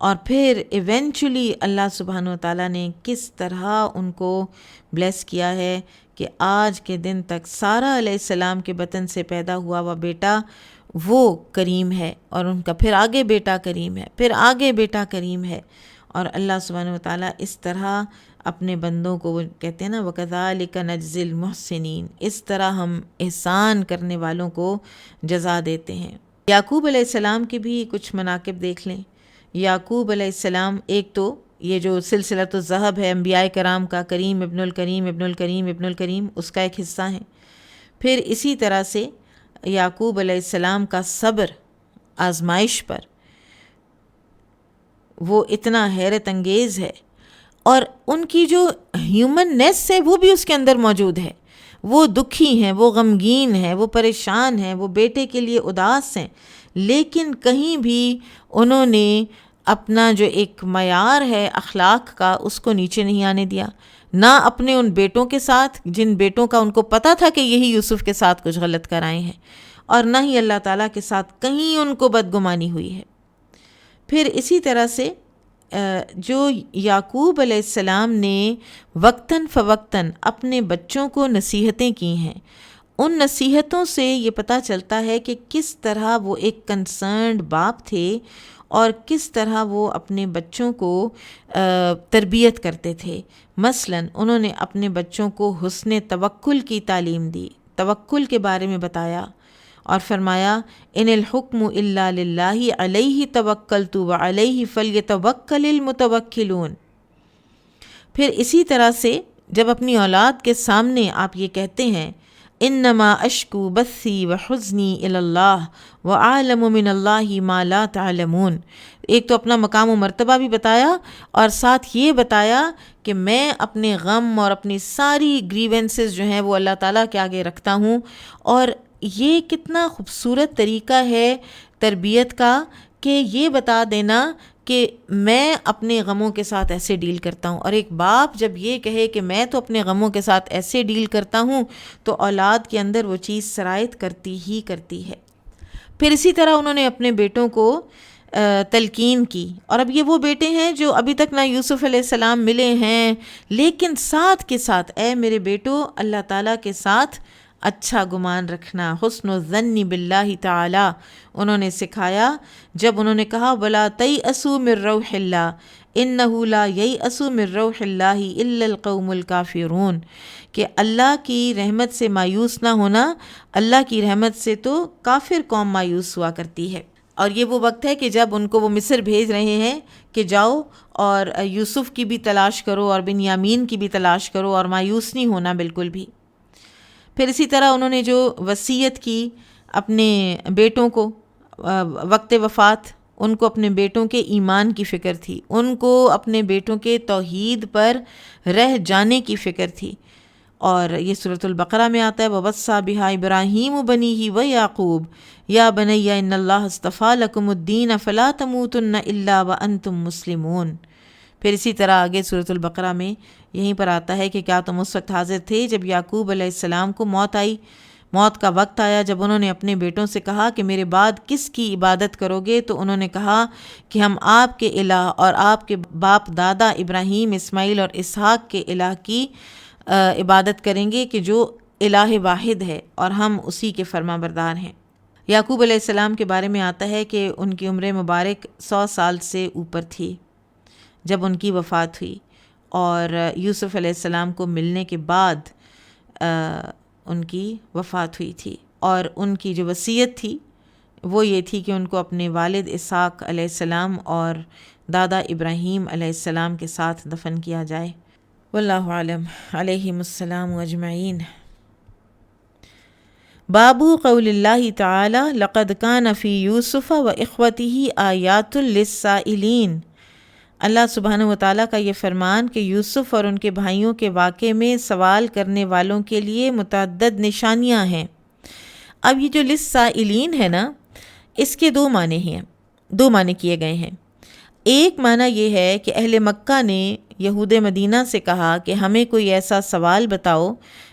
اور پھر ایونچولی اللہ سبحانہ و تعالیٰ نے کس طرح ان کو بلیس کیا ہے کہ آج کے دن تک سارہ علیہ السلام کے بطن سے پیدا ہوا وہ بیٹا وہ کریم ہے، اور ان کا پھر آگے بیٹا کریم ہے، پھر آگے بیٹا کریم ہے۔ اور اللہ سبحانہ و تعالیٰ اس طرح اپنے بندوں کو، وہ کہتے ہیں نا وَكَذَلِكَ نَجْزِي الْمُحْسِنِينَ، اس طرح ہم احسان کرنے والوں کو جزا دیتے ہیں۔ یعقوب علیہ السلام کے بھی کچھ مناقب دیکھ لیں۔ یعقوب علیہ السلام، ایک تو یہ جو سلسلۃ الذہب ہے انبیاء کرام کا، کریم ابن الکریم ابن الکریم ابن الکریم، اس کا ایک حصہ ہے۔ پھر اسی طرح سے یعقوب علیہ السلام کا صبر آزمائش پر، وہ اتنا حیرت انگیز ہے، اور ان کی جو ہیومننیس ہے وہ بھی اس کے اندر موجود ہے۔ وہ دکھی ہیں، وہ غمگین ہیں، وہ پریشان ہیں، وہ بیٹے کے لیے اداس ہیں، لیکن کہیں بھی انہوں نے اپنا جو ایک معیار ہے اخلاق کا اس کو نیچے نہیں آنے دیا، نہ اپنے ان بیٹوں کے ساتھ جن بیٹوں کا ان کو پتہ تھا کہ یہی یوسف کے ساتھ کچھ غلط کرائے ہیں، اور نہ ہی اللہ تعالیٰ کے ساتھ کہیں ان کو بدگمانی ہوئی ہے۔ پھر اسی طرح سے جو یعقوب علیہ السلام نے وقتاً فوقتاً اپنے بچوں کو نصیحتیں کی ہیں، ان نصیحتوں سے یہ پتہ چلتا ہے کہ کس طرح وہ ایک کنسرنڈ باپ تھے، اور کس طرح وہ اپنے بچوں کو تربیت کرتے تھے۔ مثلاً انہوں نے اپنے بچوں کو حسن توکل کی تعلیم دی، توکل کے بارے میں بتایا، اور فرمایا ان الحکم الا للہ علیہ توکلت وعلیہ فلیتوکل المتوکلون۔ پھر اسی طرح سے جب اپنی اولاد کے سامنے آپ یہ کہتے ہیں انما اشکو بثی وحزنی الی اللہ واعلم من اللہ ما لا تعلمون، ایک تو اپنا مقام و مرتبہ بھی بتایا، اور ساتھ یہ بتایا کہ میں اپنے غم اور اپنی ساری گریونسز جو ہیں وہ اللہ تعالیٰ کے آگے رکھتا ہوں۔ اور یہ کتنا خوبصورت طریقہ ہے تربیت کا کہ یہ بتا دینا کہ میں اپنے غموں کے ساتھ ایسے ڈیل کرتا ہوں، اور ایک باپ جب یہ کہے کہ میں تو اپنے غموں کے ساتھ ایسے ڈیل کرتا ہوں تو اولاد کے اندر وہ چیز سرایت کرتی ہی کرتی ہے۔ پھر اسی طرح انہوں نے اپنے بیٹوں کو تلقین کی، اور اب یہ وہ بیٹے ہیں جو ابھی تک نہ یوسف علیہ السلام ملے ہیں، لیکن ساتھ کے ساتھ اے میرے بیٹو اللہ تعالیٰ کے ساتھ اچھا گمان رکھنا، حسن الظن باللہ تعالی انہوں نے سکھایا۔ جب انہوں نے کہا وَلَا تَيْأَسُوا مِن رَوْحِ اللَّهِ انہ لا ییأس من روح اللہ الا القوم الکافرون، کہ اللہ کی رحمت سے مایوس نہ ہونا، اللہ کی رحمت سے تو کافر قوم مایوس ہوا کرتی ہے۔ اور یہ وہ وقت ہے کہ جب ان کو وہ مصر بھیج رہے ہیں کہ جاؤ اور یوسف کی بھی تلاش کرو اور بنیامین کی بھی تلاش کرو اور مایوس نہیں ہونا بالکل بھی۔ پھر اسی طرح انہوں نے جو وصیت کی اپنے بیٹوں کو وقت وفات، ان کو اپنے بیٹوں کے ایمان کی فکر تھی، ان کو اپنے بیٹوں کے توحید پر رہ جانے کی فکر تھی، اور یہ سورۃ البقرہ میں آتا ہے وَوَصَّىٰ بِهَا إِبْرَاهِيمُ بَنِيهِ وَيَعْقُوبُ يَا بَنَيَّ إِنَّ اللَّهَ اصْطَفَىٰ لَكُمُ الدِّينَ فَلَا تَمُوتُنَّ إِلَّا وَأَنْتُمْ مُسْلِمُونَ۔ پھر اسی طرح آگے سورۃ البقرہ میں یہیں پر آتا ہے کہ کیا تم اس وقت حاضر تھے جب یعقوب علیہ السلام کو موت آئی، موت کا وقت آیا، جب انہوں نے اپنے بیٹوں سے کہا کہ میرے بعد کس کی عبادت کرو گے، تو انہوں نے کہا کہ ہم آپ کے الہ اور آپ کے باپ دادا ابراہیم، اسماعیل اور اسحاق کے الہ کی عبادت کریں گے، کہ جو الہ واحد ہے اور ہم اسی کے فرما بردار ہیں۔ یعقوب علیہ السلام کے بارے میں آتا ہے کہ ان کی عمر مبارک 100 سال سے اوپر تھی جب ان کی وفات ہوئی، اور یوسف علیہ السلام کو ملنے کے بعد ان کی وفات ہوئی تھی، اور ان کی جو وصیت تھی وہ یہ تھی کہ ان کو اپنے والد اسحاق علیہ السلام اور دادا ابراہیم علیہ السلام کے ساتھ دفن کیا جائے۔ واللہ اعلم، علیہم السلام اجمعین۔ باب قول اللہ تعالی لقد کان فی یوسف و اخوتہ آیات للسائلین۔ اللہ سبحانہ و تعالیٰ کا یہ فرمان کہ یوسف اور ان کے بھائیوں کے واقعے میں سوال کرنے والوں کے لیے متعدد نشانیاں ہیں۔ اب یہ جو للسائلین ہے نا، اس کے دو معنی کیے گئے ہیں۔ ایک معنی یہ ہے کہ اہل مکہ نے یہود مدینہ سے کہا کہ ہمیں کوئی ایسا سوال بتاؤ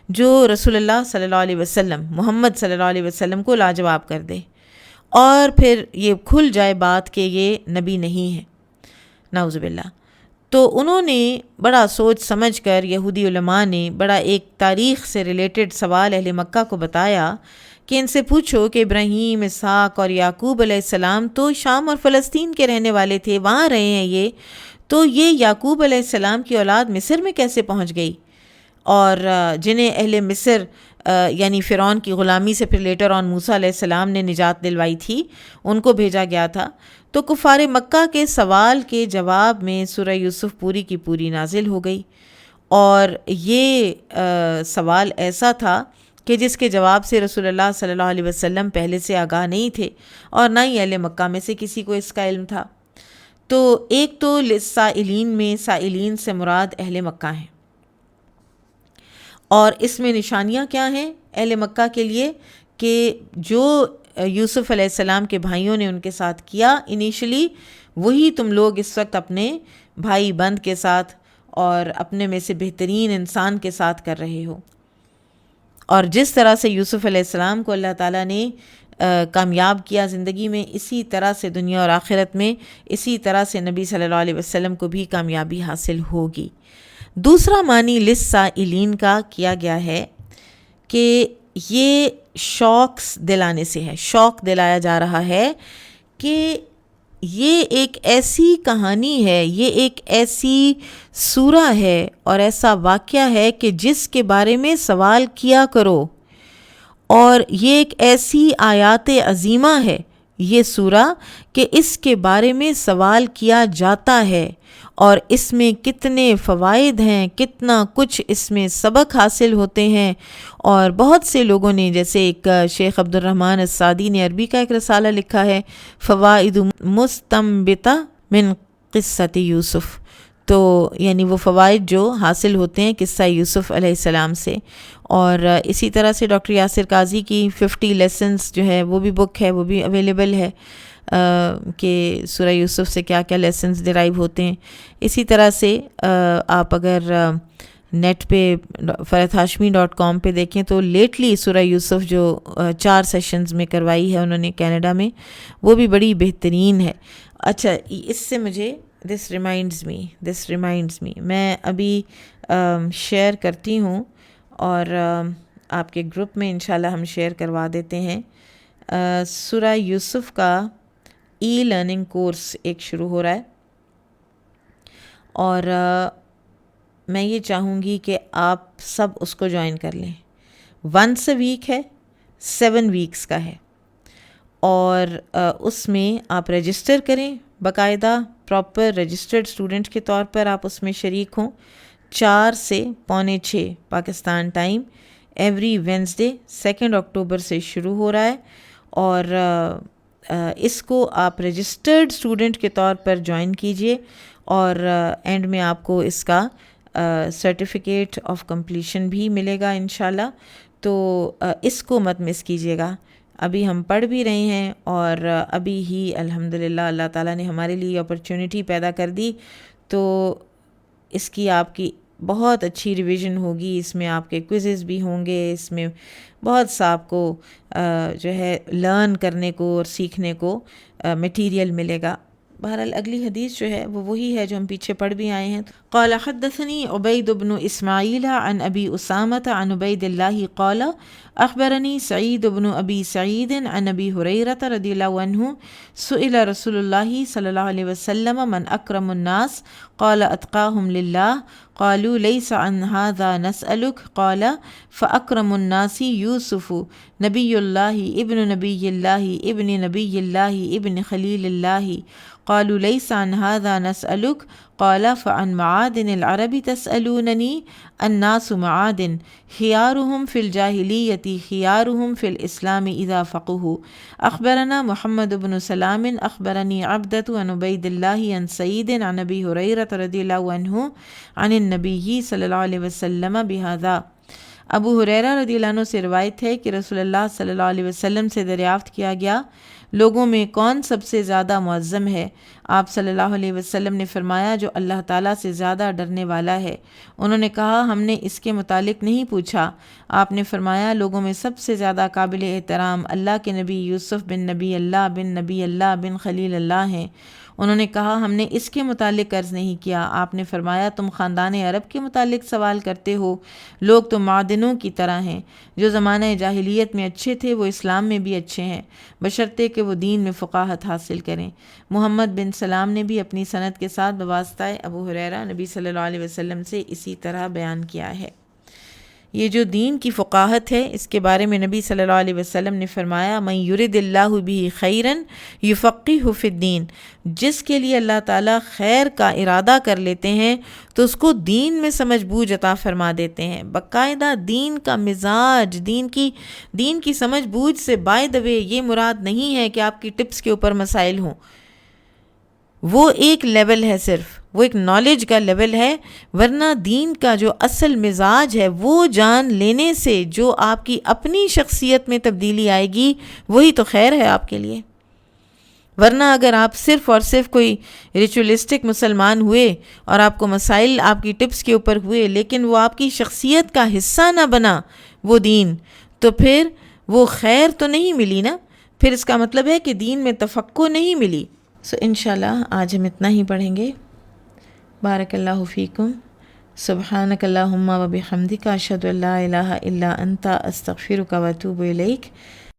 جو رسول اللہ صلی اللہ علیہ وسلم، محمد صلی اللہ علیہ وسلم کو لاجواب کر دے، اور پھر یہ کھل جائے بات کہ یہ نبی نہیں ہے، نعوذ باللہ۔ تو انہوں نے بڑا سوچ سمجھ کر، یہودی علماء نے بڑا ایک تاریخ سے ریلیٹڈ سوال اہل مکہ کو بتایا کہ ان سے پوچھو کہ ابراہیم، اسحاق اور یعقوب علیہ السلام تو شام اور فلسطین کے رہنے والے تھے، وہاں رہے ہیں یہ، تو یہ یعقوب علیہ السلام کی اولاد مصر میں کیسے پہنچ گئی؟ اور جنہیں اہل مصر یعنی فرعون کی غلامی سے پھر لیٹر آن موسیٰ علیہ السلام نے نجات دلوائی تھی، ان کو بھیجا گیا تھا۔ تو کفار مکہ کے سوال کے جواب میں سورہ یوسف پوری کی پوری نازل ہو گئی، اور یہ سوال ایسا تھا کہ جس کے جواب سے رسول اللہ صلی اللہ علیہ وسلم پہلے سے آگاہ نہیں تھے، اور نہ ہی اہل مکہ میں سے کسی کو اس کا علم تھا۔ تو ایک تو للسائلین میں سائلین سے مراد اہل مکہ ہیں، اور اس میں نشانیاں کیا ہیں اہل مکہ کے لیے؟ کہ جو یوسف علیہ السلام کے بھائیوں نے ان کے ساتھ کیا انیشلی، وہی تم لوگ اس وقت اپنے بھائی بند کے ساتھ اور اپنے میں سے بہترین انسان کے ساتھ کر رہے ہو۔ اور جس طرح سے یوسف علیہ السلام کو اللہ تعالیٰ نے کامیاب کیا زندگی میں، اسی طرح سے دنیا اور آخرت میں اسی طرح سے نبی صلی اللہ علیہ وسلم کو بھی کامیابی حاصل ہوگی۔ دوسرا معنی للسائلین کا کیا گیا ہے کہ یہ شوق دلانے سے ہے، شوق دلایا جا رہا ہے کہ یہ ایک ایسی کہانی ہے، یہ ایک ایسی سورہ ہے اور ایسا واقعہ ہے کہ جس کے بارے میں سوال کیا کرو، اور یہ ایک ایسی آیات عظیمہ ہے یہ سورہ کہ اس کے بارے میں سوال کیا جاتا ہے، اور اس میں کتنے فوائد ہیں، کتنا کچھ اس میں سبق حاصل ہوتے ہیں۔ اور بہت سے لوگوں نے، جیسے ایک شیخ عبد الرحمن السعدی نے عربی کا ایک رسالہ لکھا ہے فوائد مستنبطہ من قصۃ یوسف، تو یعنی وہ فوائد جو حاصل ہوتے ہیں قصہ یوسف علیہ السلام سے۔ اور اسی طرح سے ڈاکٹر یاسر قاضی کی 50 لیسنز جو ہے وہ بھی بک ہے، وہ بھی اویلیبل ہے، کہ سورہ یوسف سے کیا کیا لیسنز ڈرائیو ہوتے ہیں۔ اسی طرح سے آپ اگر نیٹ پہ farhatashmi.com پہ دیکھیں تو لیٹلی سورہ یوسف جو 4 سیشنز میں کروائی ہے انہوں نے کینیڈا میں، وہ بھی بڑی بہترین ہے۔ اچھا، اس سے مجھے دس ریمائنڈز می میں ابھی شیئر کرتی ہوں، اور آپ کے گروپ میں انشاءاللہ ہم شیئر کروا دیتے ہیں۔ سورہ یوسف کا ای لرننگ کورس ایک شروع ہو رہا ہے، اور میں یہ چاہوں گی کہ آپ سب اس کو جوائن کر لیں. 1 ویک ہے، 7 ویکس کا ہے، اور اس میں آپ رجسٹر کریں، باقاعدہ پراپر رجسٹرڈ اسٹوڈنٹ کے طور پر آپ اس میں شریک ہوں. 4 سے 5:45 پاکستان ٹائم ایوری وینسڈے 2 اکتوبر سے شروع ہو رہا ہے، اور اس کو آپ رجسٹرڈ اسٹوڈنٹ کے طور پر جوائن کیجئے، اور اینڈ میں آپ کو اس کا سرٹیفکیٹ آف کمپلیشن بھی ملے گا انشاءاللہ. تو اس کو مت مس کیجیے گا. ابھی ہم پڑھ بھی رہے ہیں، اور ابھی ہی الحمدللہ اللہ تعالیٰ نے ہمارے لیے اپرچونٹی پیدا کر دی، تو اس کی آپ کی بہت اچھی ریویژن ہوگی. اس میں آپ کے کوئزز بھی ہوں گے، اس میں بہت سا آپ کو جو ہے لرن کرنے کو اور سیکھنے کو مٹیریل ملے گا. بہرحال اگلی حدیث جو ہے وہ وہی ہے جو ہم پیچھے پڑھ بھی آئے ہیں. قال حدثني عبید بن اسماعیل عن ابی اسامۃ عن عبید اللہ قال اخبرنی سعید بن ابی سعید عن ابی ہریرۃ رضی اللہ عنہ سئل رسول اللہ صلی اللہ علیہ وسلم من اکرم الناس قال اتقاهم للہ قالوا ليس عن هذا نسألك قال فأكرم الناس يوسف نبی اللہ ابن نبی اللہ ابن نبی اللہ ابن خلیل اللہ قالوا ليس عن هذا نسألك قال فعن معادن العرب تسألونني الناس معادن خيارهم في الجاهلية خيارهم في الإسلام إذا فقهوا. أخبرنا محمد بن سلام أخبرني عبدة عن عبيد الله عن سعيد عن أبي هريرة رضي الله عنه عن النبي صلى الله عليه وسلم بهذا. ابو ہریرہ رضی اللہ عنہ سے روایت ہے کہ رسول اللہ صلی اللہ علیہ وسلم سے دریافت کیا گیا، لوگوں میں کون سب سے زیادہ معظم ہے؟ آپ صلی اللہ علیہ وسلم نے فرمایا جو اللہ تعالیٰ سے زیادہ ڈرنے والا ہے. انہوں نے کہا ہم نے اس کے متعلق نہیں پوچھا. آپ نے فرمایا لوگوں میں سب سے زیادہ قابل احترام اللہ کے نبی یوسف بن نبی اللہ بن خلیل اللہ ہیں. انہوں نے کہا ہم نے اس کے متعلق عرض نہیں کیا. آپ نے فرمایا تم خاندان عرب کے متعلق سوال کرتے ہو، لوگ تو معدنوں کی طرح ہیں، جو زمانہ جاہلیت میں اچھے تھے وہ اسلام میں بھی اچھے ہیں، بشرطے کہ وہ دین میں فقاہت حاصل کریں. محمد بن سلام نے بھی اپنی سند کے ساتھ بواسطہ ابو ہریرہ نبی صلی اللہ علیہ وسلم سے اسی طرح بیان کیا ہے. یہ جو دین کی فقاہت ہے اس کے بارے میں نبی صلی اللہ علیہ وسلم نے فرمایا من یرد اللہ بہ خیرا یفقہہ فی الدین، جس کے لیے اللہ تعالیٰ خیر کا ارادہ کر لیتے ہیں تو اس کو دین میں سمجھ بوجھ عطا فرما دیتے ہیں. باقاعدہ دین کا مزاج، دین کی سمجھ بوجھ سے بائی دا وے یہ مراد نہیں ہے کہ آپ کی ٹپس کے اوپر مسائل ہوں، وہ ایک لیول ہے، صرف وہ ایک نالج کا لیول ہے، ورنہ دین کا جو اصل مزاج ہے وہ جان لینے سے جو آپ کی اپنی شخصیت میں تبدیلی آئے گی وہی تو خیر ہے آپ کے لیے. ورنہ اگر آپ صرف اور صرف کوئی ریچولسٹک مسلمان ہوئے اور آپ کو مسائل آپ کی ٹپس کے اوپر ہوئے لیکن وہ آپ کی شخصیت کا حصہ نہ بنا وہ دین، تو پھر وہ خیر تو نہیں ملی نا، پھر اس کا مطلب ہے کہ دین میں تفقہ نہیں ملی. انشاءاللہ آج ہم اتنا ہی پڑھیں گے. بارک اللہ فیکم. سبحانک اللہم و بحمدک اشہد ان لا الہ الا انت استغفرک و اتوب الیک.